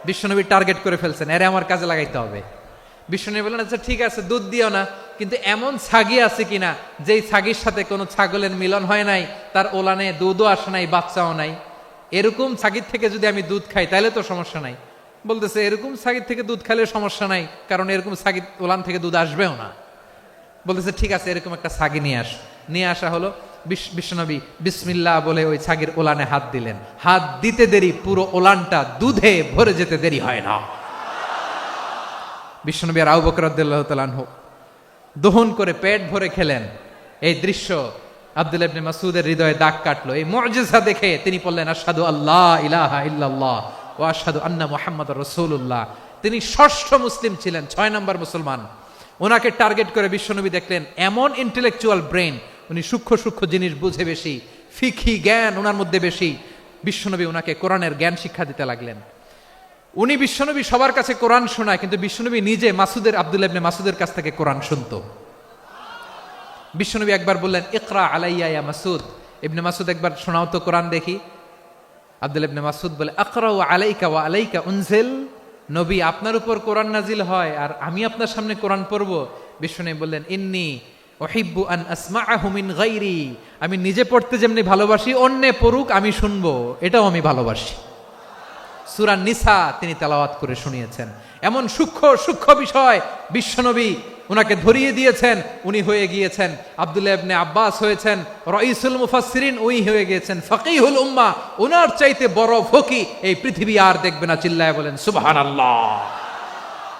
বিশ্বনবী টার্গেট করে ফেলছেন, এরে আমার কাজে লাগাইতে হবে। বিশ্বনবী বললেন, আচ্ছা ঠিক আছে, দুধ দিও না, কিন্তু এমন ছাগি আছে কিনা যেই ছাগির সাথে কোনো ছাগলের মিলন হয় নাই, তার ওলানে দুধও আসে নাই, বাচ্চাও নাই, এরকম ছাগির থেকে যদি আমি দুধ খাই তাহলে তো সমস্যা নাই। বলতেছে এরকম ছাগির থেকে দুধ খাইলে সমস্যা নাই, কারণ এরকম ছাগির ওলান থেকে দুধ আসবেও না। বলতেছে ঠিক আছে, এরকম একটা ছাগি নিয়ে আসা হলো। বিশ্বনবী বিসমিল্লাহ বলে ওই ছাগির ওলানে হাত দিলেন। হাত দিতে দেরি, পুরো ওলানটা দুধে ভরে যেতে দেরি হয় না। বিশ্বনবী আর আবু বকর রাদিয়াল্লাহু তাআলা আনহু দহন করে পেট ভরে খেলেন। এই দৃশ্য আব্দুল্লাহ ইবনে মাসউদের হৃদয়ে দাগ কাটলো। এই মুআজিজা দেখে তিনি বললেন, আশহাদু আল্লা ইলাহা ইল্লাল্লাহ ওয়া আশহাদু আন্না মুহাম্মাদুর রাসূলুল্লাহ। তিনি ষষ্ঠ মুসলিম ছিলেন, 6 নম্বর মুসলমান। ওনাকে টার্গেট করে বিশ্বনবী দেখলেন এমন ইন্টেলেকচুয়াল ব্রেন, উনি সূক্ষ্ম সূক্ষ্ম জিনিস বুঝে বেশি, ফিকহি জ্ঞান ওনার মধ্যে বেশি। বিশ্বনবী ওনাকে কোরআনের জ্ঞান শিক্ষা দিতে লাগলেন। উনি বিশ্বনবী সবার কাছে কোরআন শোনায়, কিন্তু বিশ্বনবী নিজে আব্দুল্লাহ ইবনে মাসউদের কাছ থেকে কোরআন শুনতো। বিশ্বনবী একবার বললেন, ইকরা আলাইয়া ইয়া মাসউদ। ইবনে মাসউদ একবার শোনাও তো কোরআন দেখি। আব্দুল্লাহ ইবনে মাসউদ বলে, আকরাউ আলাইকা ওয়া আলাইকা উনজিল। নবী, আপনার উপর কোরআন নাজিল হয় আর আমি আপনার সামনে কোরআন পড়ব। বিশ্বনবী বললেন, ইন্নী উহিব্বু আন আসমাআহু মিন গায়রি। আমি নিজে পড়তে যেমনি ভালোবাসি, অন্যে পড়ুক আমি শুনবো, এটাও আমি ভালোবাসি। সূরা নিসা তিনি তেলাওয়াত করে শুনিয়েছেন। এমন সূক্ষ্ম সূক্ষ্ম বিষয় বিশ্বনবী উনাকে ধরিয়ে দিয়েছেন। উনি হয়ে গিয়েছেন, আব্দুল্লাহ ইবনে আব্বাস হয়েছেন রাইসুল মুফাসসিরিন, উনি হয়ে গিয়েছেন ফাকিহুল উম্মাহ। ওনার চাইতে বড় ফকি এই পৃথিবী আর দেখবে না। চিল্লায় বলেন সুবহানাল্লাহ।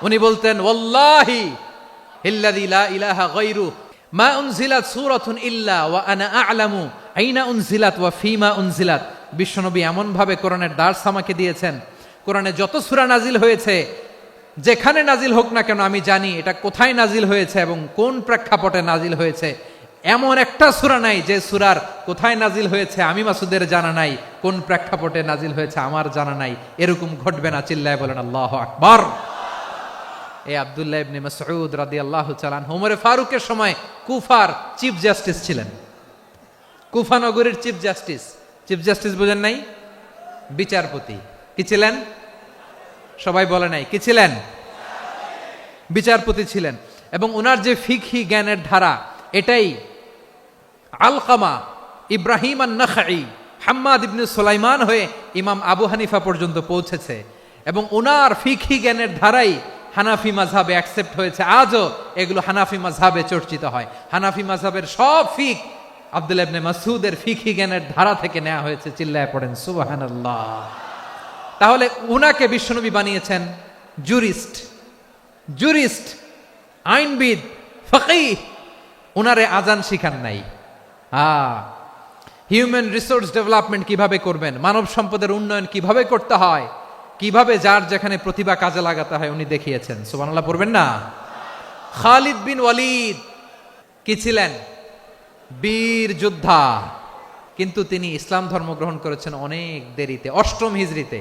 উনি বলতেন, ওয়াল্লাহি ইল্লাযী লা ইলাহা গায়রু মা উনজিলাত সূরাতুন ইল্লা ওয়া আনা আ'লামু আইনা উনজিলাত ওয়া ফীমা উনজিলাত। বিশ্বনবী এমন ভাবে কোরআনের দার্স আমাকে দিয়েছেন, কোরআনে যত সূরা নাজিল হয়েছে, যেখানে নাজিল হোক না কেন আমি জানি এটা কোথায় নাজিল হয়েছে এবং কোন প্রেক্ষাপটে নাজিল হয়েছে। এমন একটা সূরা নাই যে সূরার কোথায় নাজিল হয়েছে আমি মাসুদের জানা নাই, কোন প্রেক্ষাপটে নাজিল হয়েছে আমার জানা নাই। এরকম ঘটবে না। চিল্লায় বলেন আল্লাহু আকবার। এই আব্দুল্লাহ ইবনে মাসউদ রাদিয়াল্লাহু তাআলা আনহু ওমর ফারুকের সময় কুফার চিফ জাস্টিস ছিলেন। কুফা নগরীর চিফ জাস্টিস। চিফ জাস্টিস বোঝেন নাই? বিচারপতি। কি ছিলেন? সবাই বলে নাই, কি ছিলেন? বিচারপতি ছিলেন। এবং ওনার যে ফিকহি জ্ঞানের ধারা, এটাই আলকামা, ইব্রাহিম আন-নাখাই, হাম্মাদ ইবনে সুলাইমান হয়ে ইমাম আবু হানিফা পর্যন্ত পৌঁছেছে। এবং ওনার ফিকহি জ্ঞানের ধারাই হানাফি মাযহাবে অ্যাকসেপ্ট হয়েছে। আজও এগুলো হানাফি মাযহাবে চর্চিত হয়। হানাফি মাযহাবের সব ফিক আব্দুল্লাহ ইবনে মাসউদের ফিকহি জ্ঞানের ধারা থেকে নেওয়া হয়েছে। চিল্লায় পড়েন সুবহানাল্লাহ। তাহলে উনাকে বিশ্বনবী বানিয়েছেন জুরিস্ট, আইনবিদ, ফকিহ। উনারে আজান শিখান নাই। হিউম্যান রিসোর্স ডেভেলপমেন্ট কিভাবে করবেন, মানব সম্পদের উন্নয়ন কিভাবে করতে হয়, কিভাবে যার যেখানে প্রতিভা কাজে লাগাতে হয় উনি দেখিয়েছেন। সুবহানাল্লাহ পড়বেন না? খালিদ বিন ওয়ালিদ কি ছিলেন? বীর যোদ্ধা। কিন্তু তিনি ইসলাম ধর্ম গ্রহণ করেছেন অনেক দেরিতে, 8ম হিজরিতে।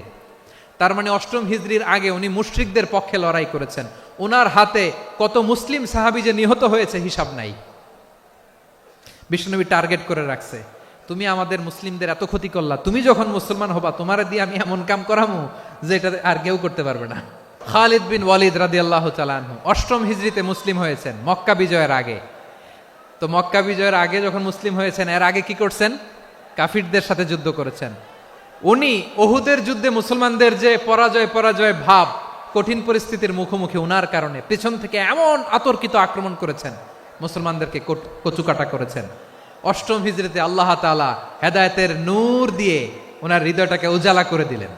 তার মানে 8ম হিজরির আগে উনি মুশরিকদের পক্ষে লড়াই করেছেন। ওনার হাতে কত মুসলিম সাহাবী যে নিহত হয়েছে হিসাব নাই। বিশ্বনবী টার্গেট করে রাখছে, তুমি আমাদের মুসলিমদের এত ক্ষতি করলা, তুমি যখন মুসলমান হবা তোমারে দিয়ে আমি এমন কাম করামু যে এটা আর কেউ করতে পারবে না। খালিদ বিন ওয়ালিদ রাদিয়াল্লাহু তাআলা আনহু 8ম হিজরিতে মুসলিম হয়েছেন, মক্কা বিজয়ের আগে। তো মক্কা বিজয়ের আগে যখন মুসলিম হয়েছেন, এর আগে কি করছেন? কাফিরদের সাথে যুদ্ধ করেছেন। উনি উহুদের যুদ্ধে মুসলমানদের যে পরাজয় ভাব, কঠিন পরিস্থিতির মুখোমুখি উনার কারণে পেছন থেকে এমন আতর্কিত আক্রমণ করেছেন, মুসলমানদেরকে কচুকাটা করেছেন। 8ম হিজরিতে আল্লাহ তাআলা হেদায়েতের নূর দিয়ে ওনার হৃদয়টাকে উজালা করে দিলেন।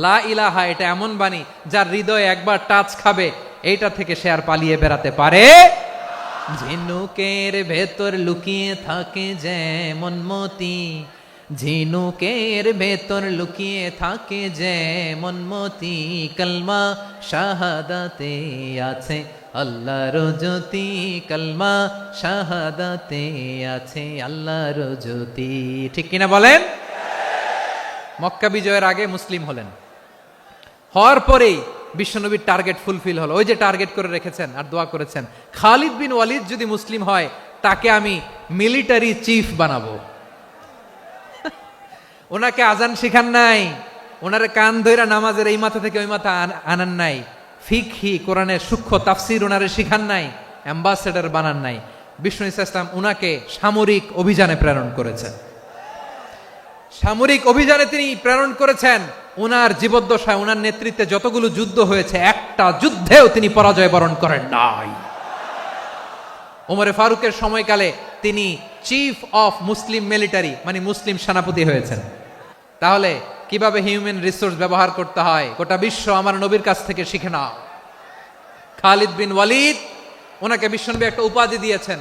লা ইলাহা এটা এমন বাণী যার হৃদয়ে একবার টাচ খাবে, এইটা থেকে সে আর পালিয়ে বেড়াতে পারে। ঝিনুকের ভেতর লুকিয়ে থাকে যেমন মতি, ঝিনুকের ভেতর লুকিয়ে থাকে যেমন মতি, কলমা শাহাদাতে আছে আল্লাহর জ্যোতি, কলমা শাহাদাতে আছে আল্লাহর জ্যোতি। ঠিক কিনা বলেন? মক্কা বিজয়ের আগে মুসলিম হলেন, হওয়ার পরেই বিশ্বনবীর টার্গেট ফুলফিল হলো। ওই যে টার্গেট করে রেখেছেন আর দোয়া করেছেন, খালিদ বিন ওয়ালিদ যদি মুসলিম হয় তাকে আমি মিলিটারি চিফ বানাবো। ওনাকে আজান শিখান নাই, ওনারে কান ধইরা নামাজের এই মাথা থেকে ওই মাথা আনান নাই, ফিকহি কোরআনের সূক্ষ্ম তাফসীর ওনারে শিখান নাই, অ্যাম্বাসেডর বানান নাই। বিষ্ণু ইসলাম উনাকে সামরিক অভিযানে প্রেরণ করেছেন। সামরিক অভিযানে তিনি প্রেরণ করেছেন। উনার জীবদ্দশায় উনার নেতৃত্বে যতগুলো যুদ্ধ হয়েছে একটা যুদ্ধেও তিনি পরাজয় বরণ করেন নাই। ওমরে ফারুকের সময়কালে তিনি চিফ অফ মুসলিম মিলিটারি মানে মুসলিম সেনাপতি হয়েছেন। তাহলে কিভাবে হিউম্যান রিসোর্স ব্যবহার করতে হয় গোটা বিশ্ব আমার নবীর কাছ থেকে শিখে নাও। খালিদ বিন ওয়ালিদ, ওনাকে বিশ্বনবী একটা উপাধি দিয়েছেন।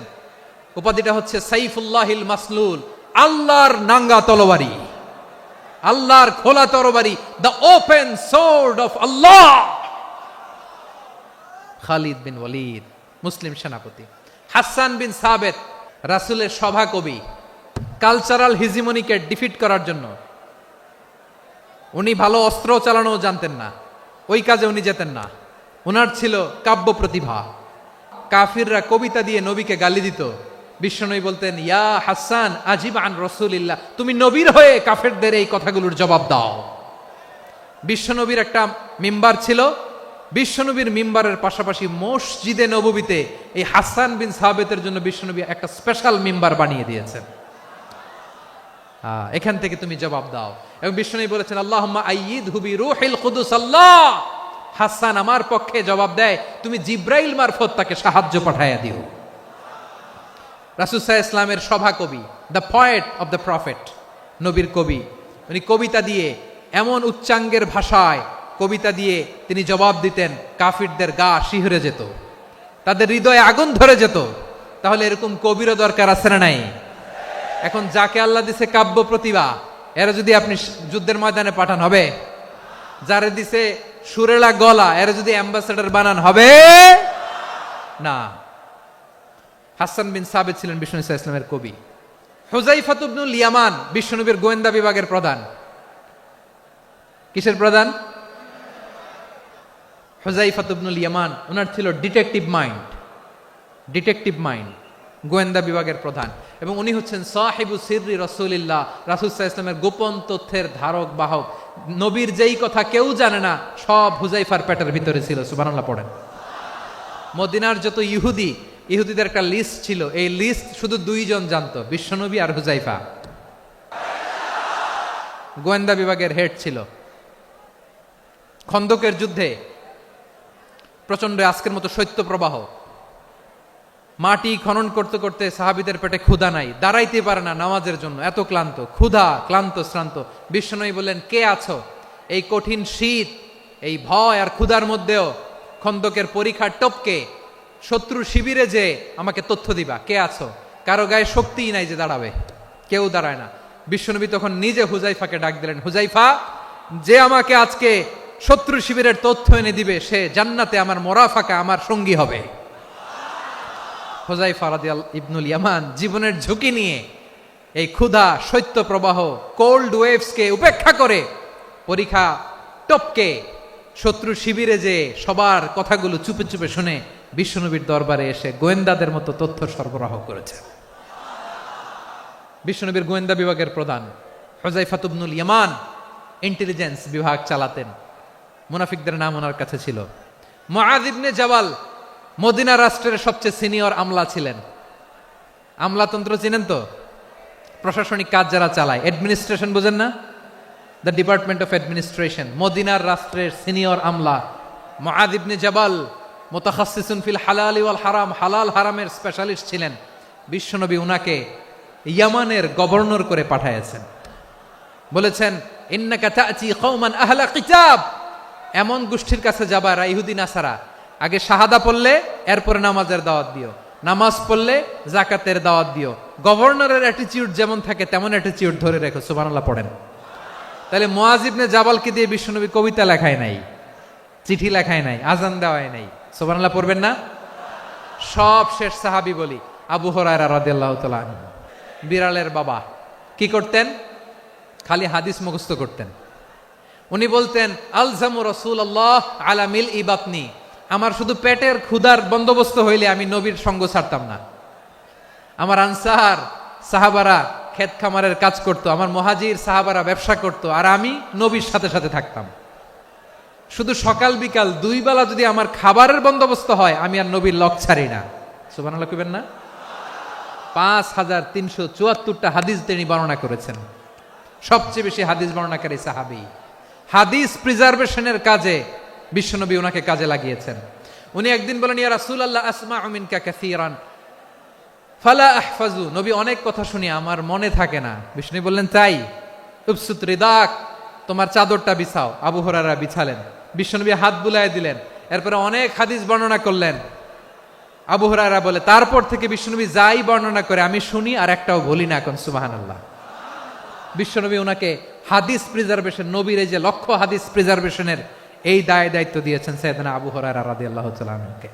উপাধিটা হচ্ছে সাইফুল্লাহিল মাসলুল, আল্লাহর নাঙ্গা তরবারি, আল্লাহর খোলা তরবারি, দ্য ওপেন সোর্ড অফ আল্লাহ। খালিদ বিন ওয়ালিদ মুসলিম সেনাপতি। হাসান বিন সাবেত রাসূলের সভা কবি, কালচারাল হিজিমনিকে ডিফিট করার জন্য উনি ভালো অস্ত্র চালানো জানতেন না, ওই কাজে উনি যেতেন না। ওনার ছিল কাব্য প্রতিভা। কাফিররা কবিতা দিয়ে নবীকে গালি দিত, বিশ্বনবী বলতেন, ইয়া হাসান আজিব আন রাসূলিল্লাহ, তুমি নবীর হয়ে কাফেরদের এই কথাগুলোর জবাব দাও। বিশ্বনবীর একটা মিম্বার ছিল, বিশ্বনবীর মিম্বারের পাশাপাশি মসজিদে নববীতে এই হাসান বিন সাবেতের জন্য বিশ্বনবী একটা স্পেশাল মিম্বার বানিয়ে দিয়েছেন। এখান থেকে তুমি জবাব দাও। এবং বিশ্বনবী বলেছেন, আল্লাহুম্মা আইয়িদহু বিরূহিল কুদুস। আল্লাহ, হাসান আমার পক্ষে জবাব দেয়, তুমি জিব্রাইল মারফত তাকে সাহায্য পাঠাইয়া দিও। রাসূল সাল্লাল্লাহু আলাইহি ওয়াসাল্লামের সভা কবি, the poet of the prophet, নবীর কবি। উনি কবিতা দিয়ে এমন উচ্চাঙ্গের ভাষায় কবিতা দিয়ে তিনি জবাব দিতেন, কাফিরদের গা শিহরে যেত, তাদের হৃদয়ে আগুন ধরে যেত। তাহলে এরকম কবিরও দরকার আছে না নাই? এখন যাকে আল্লাহ দিছে কাব্য প্রতিভা, এরা যদি আপনি যুদ্ধের ময়দানে পাঠান হবে? যারে দিছে সুরেলা গলা, এরা যদি অ্যাম্বাসেডর বানান হবে না। হাসান বিন সাবেত ছিলেন বিষ্ণু ইসলামের কবি। হুযায়ফা ইবনুল ইয়ামান বিশ্বনবীর গোয়েন্দা বিভাগের প্রধান। কিসের প্রধান? হুযায়ফা ইবনুল ইয়ামান। ওনার ছিল ডিটেকটিভ মাইন্ড, ডিটেকটিভ মাইন্ড, গোয়েন্দা বিভাগের প্রধান। এবং উনি হচ্ছেন সাহিবু সিররি রাসূলিল্লাহ, রাসূল সাল্লাল্লাহু আলাইহি ওয়াসাল্লামের গোপন তথ্যের ধারক বাহক। নবীর যেই কথা কেউ জানে না, সব হুযায়ফার পেটের ভিতরে ছিল। সুবহানাল্লাহ পড়েন। মদিনার যত ইহুদিদের একটা লিস্ট ছিল, এই লিস্ট শুধু দুইজন জানতো, বিশ্বনবী আর হুযায়ফা। গোয়েন্দা বিভাগের হেড ছিল। খন্দকের যুদ্ধে প্রচন্ড আজকের মতো শৈত্য প্রবাহ, মাটি খনন করতে করতে সাহাবীদের পেটে ক্ষুধা নাই, দাঁড়াইতে পারে না নামাজের জন্য, এত ক্লান্ত, ক্ষুধা, ক্লান্ত, শ্রান্ত। বিশ্বনবী বললেন, কে আছো? এই কঠিন শীত, এই ভয় আর ক্ষুধার মধ্যেও খন্দকের পরীক্ষার টপকে শত্রু শিবিরে যে আমাকে তথ্য দিবা, কে আছো? কারো গায়ে শক্তিই নাই যে দাঁড়াবে, কেউ দাঁড়ায় না। বিশ্বনবী তখন নিজে হুযায়ফাকে ডাক দিলেন, হুযায়ফা, যে আমাকে আজকে শত্রু শিবিরের তথ্য এনে দিবে, সে জান্নাতে আমার মোরাফাকা, আমার সঙ্গী হবে। হুযায়ফা রাদিয়াল্লাহু ইবনুল ইয়ামান জীবনের ঝুঁকি নিয়ে এই ক্ষুধা, শৈত্য প্রবাহ, কোল্ড ওয়েভসকে উপেক্ষা করে পরীক্ষা টপকে শত্রু শিবিরে যে সবার কথাগুলো চুপে চুপে শুনে বিশ্বনবীর দরবারে এসে গোয়েন্দাদের মতো তথ্য সরবরাহ করেছে। বিশ্বনবীর গোয়েন্দা বিভাগের প্রধান হুযায়ফা ইবনুল ইয়ামান ইন্টেলিজেন্স বিভাগ চালাতেন। মুনাফিকদের নাম ওনার কাছে ছিল। মুআয ইবনে জাবাল মদিনা রাষ্ট্রের সবচেয়ে সিনিয়র আমলা ছিলেন। আমলাতন্ত্র চিনেন তো? প্রশাসনিক কাজ যারা চালায়, অ্যাডমিনিস্ট্রেশন বোঝেন না? The department of administration. মদিনার রাষ্ট্রের সিনিয়র আমলা মুআয ইবনে জাবাল মুতাখাসসিসুন ফিল হালাল ওয়াল হারাম, হালাল হারামের স্পেশালিস্ট ছিলেন। বিশ্বনবী উনাকে ইয়ামানের গভর্নর করে পাঠাইছেন। বলেছেন, ইন্নাকা তা'তি কওমান আহলা কিতাব, এমন গোষ্ঠীর কাছে যাবা যারা ইহুদি নাসারা, আগে শাহাদা পড়লে এরপরে নামাজের দাওয়াত দিও, নামাজ পড়লে যাকাতের দাওয়াত দিও। গভর্নরের অ্যাটিটিউড যেমন থাকে তেমন অ্যাটিটিউড ধরে রেখো। সুবহানাল্লাহ পড়েন। তাহলে মুআয ইবনে জাবালকে দিয়ে বিশ্বনবী কবিতা লেখায় নাই, চিঠি লেখায় নাই, আজান দেওয়ায় নাই। সুবহানাল্লাহ পড়বেন না? সব শেষ সাহাবী বলি আবু হুরায়রা রাদিয়াল্লাহু তাআলা আনহু, বিড়ালের বাবা, কি করতেন? খালি হাদিস মুখস্থ করতেন। উনি বলতেন, আলজামু রাসূলুল্লাহ আলা মিল ইবাতনি, আমার শুধু পেটের ক্ষুধার বন্দোবস্ত হইলে আমি নবীর সঙ্গ ছাড়তাম না। আমার আনসার সাহাবারা ক্ষেত খামারের কাজ করত, আমার মুহাজির সাহাবারা ব্যবসা করত, আর আমি নবীর সাথে সাথে থাকতাম। শুধু সকাল বিকাল 2 বেলা যদি আমার খাবারের বন্দোবস্ত হয়, আমি আর নবীর লক ছাড়ি না। সুবহানাল্লাহ কইবেন না? 5374টা হাদিস তিনি বর্ণনা করেছেন। সবচেয়ে বেশি হাদিস বর্ণনাকারী সাহাবী। হাদিস প্রিজার্ভেশনের কাজে বিশ্বনবী ওনাকে কাজে লাগিয়েছেন। উনি একদিন বলেন, ইয়া রাসূলুল্লাহ আসমাউ মিনকা কাসীরান ফালা আহফাজু। নবী অনেক কথা শুনি, আমার মনে থাকে না। বিষ্ণু বললেন, তাই? উবসুত রিদাক, তোমার চাদরটা বিছাও। আবু হুরায়রা বিছালেন, বিশ্বনবী হাত বুলায় দিলেন, এরপরে অনেক হাদিস বর্ণনা করলেন। আবু হুরায়রা বলে, তারপর থেকে বিশ্বনবী যাই বর্ণনা করে আমি শুনি আর একটাও বলি না। এখন সুবহানাল্লাহ। বিশ্বনবী ওনাকে হাদিস প্রিজার্ভেশন, নবীর এই যে লক্ষ্য হাদিস প্রিজার্ভেশনের এই দায়িত্ব দিয়েছেন সাইয়েদনা আবু হুরায়রা রাদিয়াল্লাহু তাআলা আনহুকে।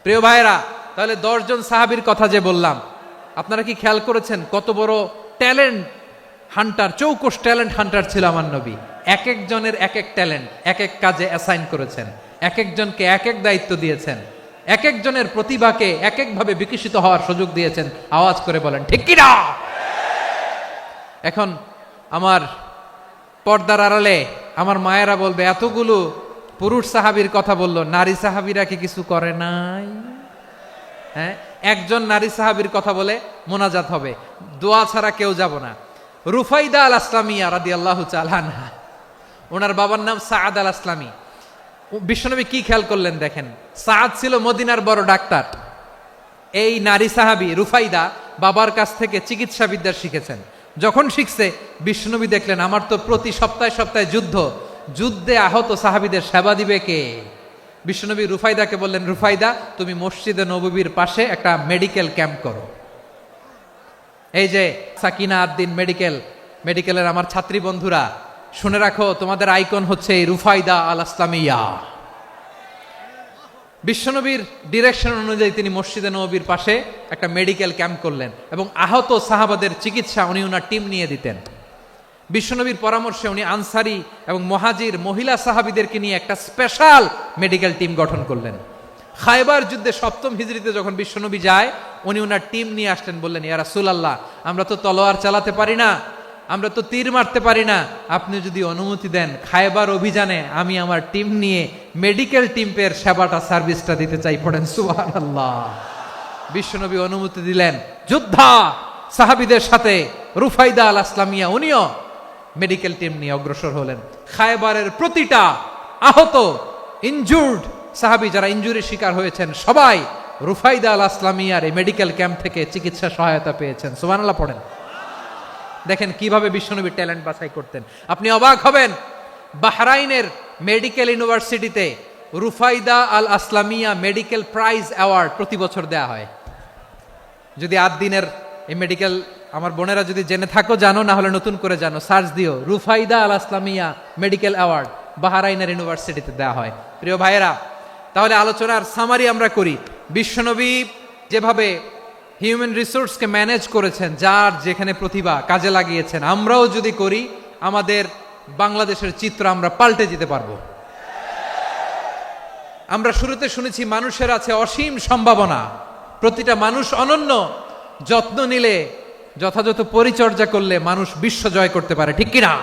প্রিয় ভাইরা, তাহলে 10 জন সাহাবীর কথা যে বললাম, আপনারা কি খেয়াল করেছেন কত বড় ট্যালেন্ট হান্টার, চৌকস ট্যালেন্ট হান্টার ছিল আমার নবী। এক একজনের এক এক ট্যালেন্ট, এক এক কাজে অ্যাসাইন করেছেন, এক একজনকে এক এক দায়িত্ব দিয়েছেন, এক একজনের প্রতিভাকে এক একভাবে বিকশিত হওয়ার সুযোগ দিয়েছেন। আওয়াজ করে বলেন ঠিক কি না? এখন আমার পর্দার আড়ালে আমার মায়েরা বলবে, এতগুলো পুরুষ সাহাবীর কথা বললো, নারী সাহাবীরা কি কিছু করে নাই? হ্যাঁ, একজন নারী সাহাবীর কথা বলে মোনাজাত হবে, দোয়া ছাড়া কেউ যাব না। রুফাইদা আল আসলামিয়া রাদিয়াল্লাহু তাআলা আনহা, ওনার বাবার নাম সাআদ আল আসলামি। বিশ্বনবী কি খেয়াল করলেন দেখেন, সাআদ ছিল মদিনার বড় ডাক্তার। এই নারী সাহাবী রুফাইদা বাবার কাছ থেকে চিকিৎসা বিদ্যা শিখেছেন। যখন শিখছে, বিশ্বনবী দেখলেন আমার তো প্রতি সপ্তাহে সপ্তাহে যুদ্ধে আহত সাহাবীদের সেবা দিবে কে? বিশ্বনবী রুফাইদাকে বললেন, রুফাইদা তুমি মসজিদে নববীর পাশে একটা মেডিকেল ক্যাম্প করো। এই যে সাকিনা আদ্দিন মেডিকেলের আমার ছাত্রী বন্ধুরা, শুনে রাখো, তোমাদের আইকন হচ্ছে এই রুফাইদা আল আসলামিয়া। বিশ্বনবীর ডিরেকশন অনুযায়ী তিনি মসজিদে নববীর পাশে একটা মেডিকেল ক্যাম্প করলেন এবং আহত সাহাবাদের চিকিৎসা উনি ওনার টিম নিয়ে দিতেন। বিশ্বনবীর পরামর্শে উনি আনসারি এবং মুহাজির মহিলা সাহাবীদেরকে নিয়ে একটা স্পেশাল মেডিকেল টিম গঠন করলেন। খায়বার যুদ্ধে 7ম হিজরিতে যখন বিশ্বনবী যায়, উনি ওনার টিম নিয়ে আসলেন, বললেন, ইয়া রাসূলুল্লাহ, আমরা তো তলোয়ার চালাতে পারি না, আমরা তো তীর মারতে পারি না, আপনি যদি অনুমতি দেন খায়বার অভিযানে আমি আমার টিম নিয়ে মেডিকেল টিমের সেবাটা সার্ভিসটা দিতে চাই। পড়েন সুবহানাল্লাহ। বিশ্বনবী অনুমতি দিলেন, যোদ্ধা সাহাবীদের সাথে রুফাইদা আল আসলামিয়া উনিও মেডিকেল টিম নিয়ে অগ্রসর হলেন। খায়বারের প্রতিটা আহত ইনজুর্ড সাহাবী যারা ইনজুরির শিকার হয়েছেন, সবাই রুফাইদা আল আসলামিয়ার এই মেডিকেল ক্যাম্প থেকে চিকিৎসা সহায়তা পেয়েছেন। সুবহানাল্লাহ পড়েন। দেখেন কিভাবে বিশ্বনবী ট্যালেন্ট বাছাই করতেন। আপনি অবাক হবেন, বাহরাইনের মেডিকেল ইউনিভার্সিটিতে রুফাইদা আল আসলামিয়া মেডিকেল প্রাইজ অ্যাওয়ার্ড প্রতি বছর দেয়া হয়। যদি 8 দিনের এই মেডিকেল, আমার বোনেরা যদি জেনে থাকো জানো, না হলে নতুন করে জানো, সার্চ দিও, রুফাইদা আল আসলামিয়া মেডিকেল অ্যাওয়ার্ড বাহরাইনের ইউনিভার্সিটিতে দেয়া হয়। প্রিয় ভাইয়েরা, তাহলে আলোচনার সামারি আমরা করি। বিশ্বনবী যেভাবে হিউম্যান রিসোর্সকে ম্যানেজ করেছেন, যার যেখানে প্রতিভা কাজে লাগিয়েছেন, আমরাও যদি করি আমাদের বাংলাদেশের চিত্র আমরা পাল্টে যেতে পারবো। আমরা শুরুতে শুনেছি মানুষের আছে অসীম সম্ভাবনা, প্রতিটা মানুষ অনন্য, যত্ন নিলে, যথাযথ পরিচর্যা করলে মানুষ বিশ্ব জয় করতে পারে, ঠিক কিনা?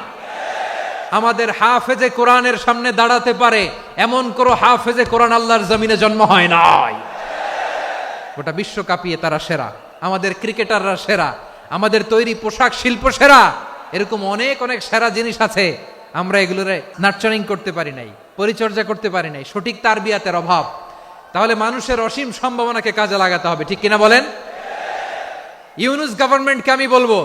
আমাদের হাফেজে কোরআনের সামনে দাঁড়াতে পারে এমন কোনো হাফেজে কোরআন আল্লাহর জমিনে জন্ম হয় নাই। গোটা বিশ্ব কাঁপিয়ে তারা সেরা, আমাদের ক্রিকেটাররা সেরা, আমাদের তৈরি পোশাক শিল্প সেরা, এরকম অনেক অনেক সেরা জিনিস আছে, আমরা এগুলোরে নার্চারিং করতে পারি নাই, পরিচর্যা করতে পারি নাই, সঠিক তারবিয়াতের অভাব। তাহলে মানুষের অসীম সম্ভাবনাকে কাজে লাগাতে হবে, ঠিক কিনা বলেন? ইউনুস গভর্নমেন্টকে আমি বলবো,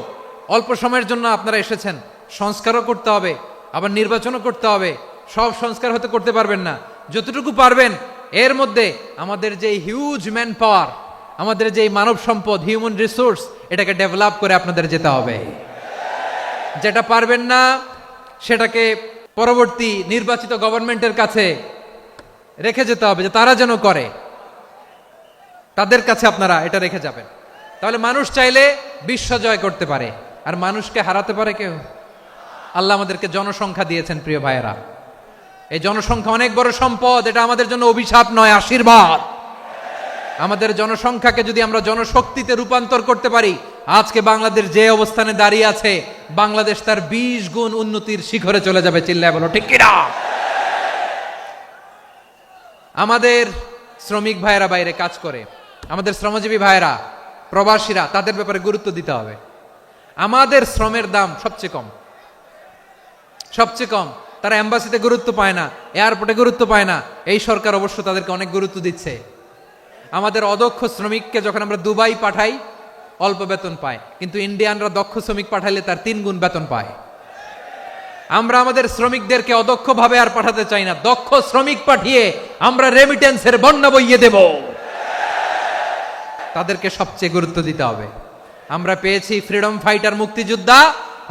অল্প সময়ের জন্য আপনারা এসেছেন, সংস্কারও করতে হবে, আবার নির্বাচনও করতে হবে। সব সংস্কার হতে করতে পারবেন না, যতটুকু পারবেন এর মধ্যে আমাদের যে হিউজ ম্যান পাওয়ার, আমাদের যে মানব সম্পদ, হিউম্যান রিসোর্স, এটাকে ডেভেলপ করে আপনাদের যেতে হবে। যেটা পারবেন না সেটাকে পরবর্তী নির্বাচিত গভর্নমেন্টের কাছে রেখে যেতে হবে, যে তারা যেন করে, তাদের কাছে আপনারা এটা রেখে যাবেন। তাহলে মানুষ চাইলে বিশ্ব জয় করতে পারে, আর মানুষকে হারাতে পারে কেউ? আল্লাহ আমাদেরকে জনসংখ্যা দিয়েছেন প্রিয় ভাইয়েরা, এই জনসংখ্যা অনেক বড় সম্পদ, এটা আমাদের জন্য অভিশাপ নয়, আশীর্বাদ। আমাদের জনসংখ্যাকে যদি আমরা জনশক্তিতে রূপান্তর করতে পারি, আজকে বাংলাদেশ যে অবস্থানে দাঁড়িয়ে আছে, বাংলাদেশ তার 20 গুণ উন্নতির শিখরে চলে যাবে। চিল্লায় বলো ঠিক কিনা? আমাদের শ্রমিক ভাইয়েরা বাইরে কাজ করে, আমাদের শ্রমজীবী ভাইয়েরা, প্রবাসীরা, তাদের ব্যাপারে গুরুত্ব দিতে হবে। আমাদের শ্রমের দাম সবচেয়ে কম, সবচেয়ে কম। তারা এম্বাসিতে গুরুত্ব পায় না, এয়ারপোর্টে গুরুত্ব পায় না। এই সরকার অবশ্য তাদেরকে অনেক গুরুত্ব দিচ্ছে। আমাদের অদক্ষ শ্রমিককে যখন আমরা দুবাই পাঠাই, অল্প বেতন পায়, কিন্তু ইন্ডিয়ানরা দক্ষ শ্রমিক পাঠাইলে তার 3 গুণ বেতন পায়। আমরা আমাদের শ্রমিকদেরকে অদক্ষ ভাবে আর পাঠাতে চাই না, দক্ষ শ্রমিক পাঠিয়ে আমরা রেমিটেন্সের বন্যা বইয়ে দেব। তাদেরকে সবচেয়ে গুরুত্ব দিতে হবে। আমরা পেয়েছি ফ্রিডম ফাইটার, মুক্তিযোদ্ধা,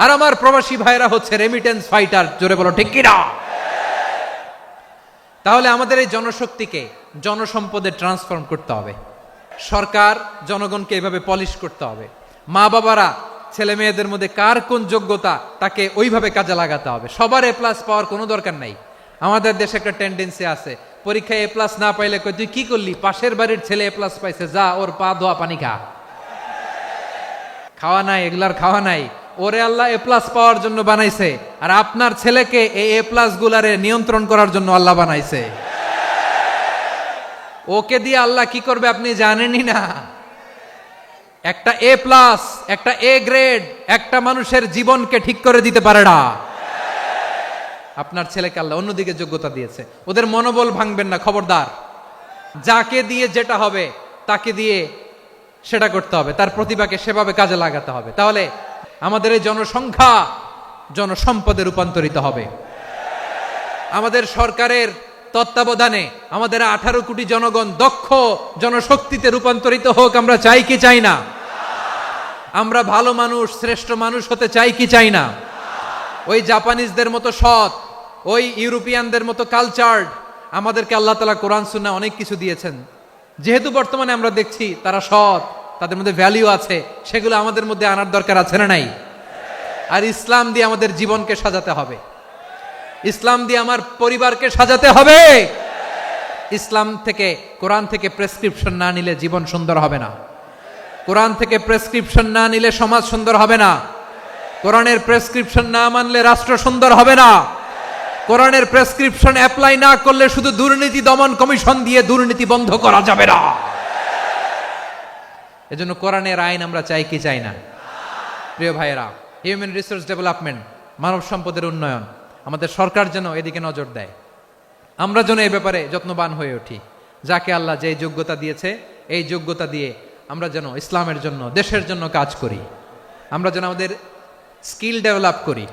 আর আমার প্রবাসী ভাইরা হচ্ছে রেমিটেন্স ফাইটার। জোরে বলো ঠিক কিনা? তাহলে আমাদের এই জনশক্তিকে জনসম্পদে ট্রান্সফর্ম করতে হবে। সরকার জনগণকে এভাবে পলিশ করতে হবে। মা বাবারা ছেলে মেয়েদের মধ্যে কার কোন যোগ্যতা তাকে ওইভাবে কাজে লাগাতে হবে। সবার এ প্লাস পাওয়ার কোনো দরকার নাই। আমাদের দেশে একটা টেন্ডেন্সি আছে, পরীক্ষায় এ প্লাস না পাইলে কই তুই কি করলি, পাশের বাড়ির ছেলে এ প্লাস পাইছে, যা ওর পা ধোয়া পানি খা। খাওয়া নাই, এগুলার খাওয়া নাই। ওরে আল্লাহ এ প্লাস পাওয়ার জন্য বানাইছে, আর আপনার ছেলেকে এই এ প্লাস গুলারে নিয়ন্ত্রণ করার জন্য আল্লাহ বানাইছে। ওকে দিয়ে আল্লাহ কি করবে আপনি জানেনই না। একটা এ প্লাস, একটা এ গ্রেড একটা মানুষের জীবনকে ঠিক করে দিতে পারে না। আপনার ছেলেকে আল্লাহ অন্যদিকে যোগ্যতা দিয়েছে। ওদের মনোবল ভাঙবেন না, খবরদার। যাকে দিয়ে যেটা হবে তাকে দিয়ে সেটা করতে হবে, তার প্রতিভাকে সেভাবে কাজে লাগাতে হবে। তাহলে আমাদের এই জনসংখ্যা জনসম্পদে রূপান্তরিত হবে। আমাদের সরকারের তত্ত্বাবধানে আমাদের 18 কোটি জনগণ দক্ষ জনশক্তিতে রূপান্তরিত হোক। আমরা চাই কি চাই না? আমরা ভালো মানুষ, শ্রেষ্ঠ মানুষ হতে চাই কি চাই না? ওই জাপানিজদের মতো সৎ, ওই ইউরোপিয়ানদের মতো কালচার্ড। আমাদেরকে আল্লাহ তাআলা কোরআন সুন্নাহ অনেক কিছু দিয়েছেন। যেহেতু বর্তমানে আমরা দেখছি তারা সৎ, তাদের মধ্যে ভ্যালিউ আছে, সেগুলো আমাদের মধ্যে আনার দরকার আছে না নাই? আর ইসলাম দিয়ে আমাদের জীবনকে সাজাতে হবে। ইসলাম দিয়ে আমার পরিবারকে সাজাতে হবে। ইসলাম থেকে, কোরআন থেকে প্রেসক্রিপশন না নিলে জীবন সুন্দর হবে না। কোরআন থেকে প্রেসক্রিপশন না নিলে সমাজ সুন্দর হবে না। কোরআনের প্রেসক্রিপশন না মানলে রাষ্ট্র সুন্দর হবে না। কোরআনের প্রেসক্রিপশন অ্যাপ্লাই না করলে শুধু দুর্নীতি দমন কমিশন দিয়ে দুর্নীতি বন্ধ করা যাবে না। এজন্য কোরআনের আইন আমরা চাই কি চাই না? প্রিয় ভাইয়েরা, হিউম্যান রিসোর্স ডেভেলপমেন্ট, মানব সম্পদের উন্নয়ন, আমাদের সরকার যেন এদিকে নজর দেয়। আমরা যেন এই ব্যাপারে যত্নবান হয়ে উঠি। যাকে আল্লাহ যে যোগ্যতা দিয়েছে, এই যোগ্যতা দিয়ে আমরা যেন ইসলামের জন্য, দেশের জন্য কাজ করি। আমরা যেন আমাদের স্কিল ডেভেলপ করি,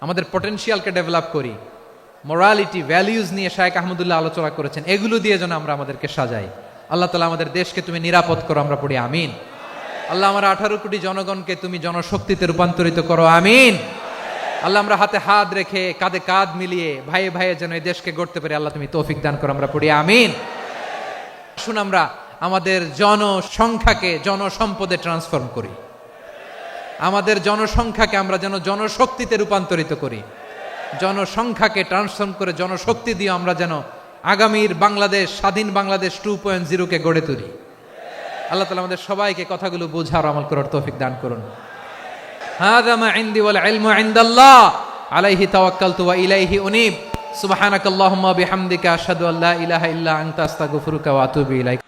আমাদের পটেনশিয়ালকে ডেভেলপ করি। মোরালিটি, ভ্যালিউজ নিয়ে শায়েখ আহমদুল্লাহ আলোচনা করেছেন, এগুলো দিয়ে যেন আমরা আমাদেরকে সাজাই। আল্লাহ তাআলা আমাদের দেশকে তুমি নিরাপদ করো, আমরা পড়ি আমিন। আল্লাহ আমার 18 কোটি জনগণকে তুমি জনশক্তিতে রূপান্তরিত করো, আমিন। আল্লাহ আমরা হাতে হাত রেখে, কাঁধে কাঁধ মিলিয়ে ভাইয়ে ভাইয়ে যেন এই দেশকে গড়তে পারি, আল্লাহ তুমি তৌফিক দান করো, আমরা পড়ি আমিন। আসুন আমরা আমাদের জনসংখ্যাকে জনসম্পদে ট্রান্সফর্ম করি। আমাদের জনসংখ্যাকে আমরা যেন জনশক্তিতে রূপান্তরিত করি। জনসংখ্যাকে ট্রান্সফর্ম করে জনশক্তি দিয়ে আমরা যেন আগামীর বাংলাদেশ, স্বাধীন বাংলাদেশ 2.0 কে গড়ে তুলি। আল্লাহ তাআলা আমাদের সবাইকে কথাগুলো বোঝার, আমল করার তৌফিক দান করুন। হাযা মা ইনদি ওয়াল ইলমু ইনদাল্লাহ আলাইহি তাওয়াক্কালতু ওয়া ইলাইহি উনীব। সুবহানাকাল্লাহুম্মা বিহামদিকা আশহাদু আল্লা ইলাহা ইল্লা আনতা আস্তাগফিরুকা ওয়া আতুবু ইলাইক।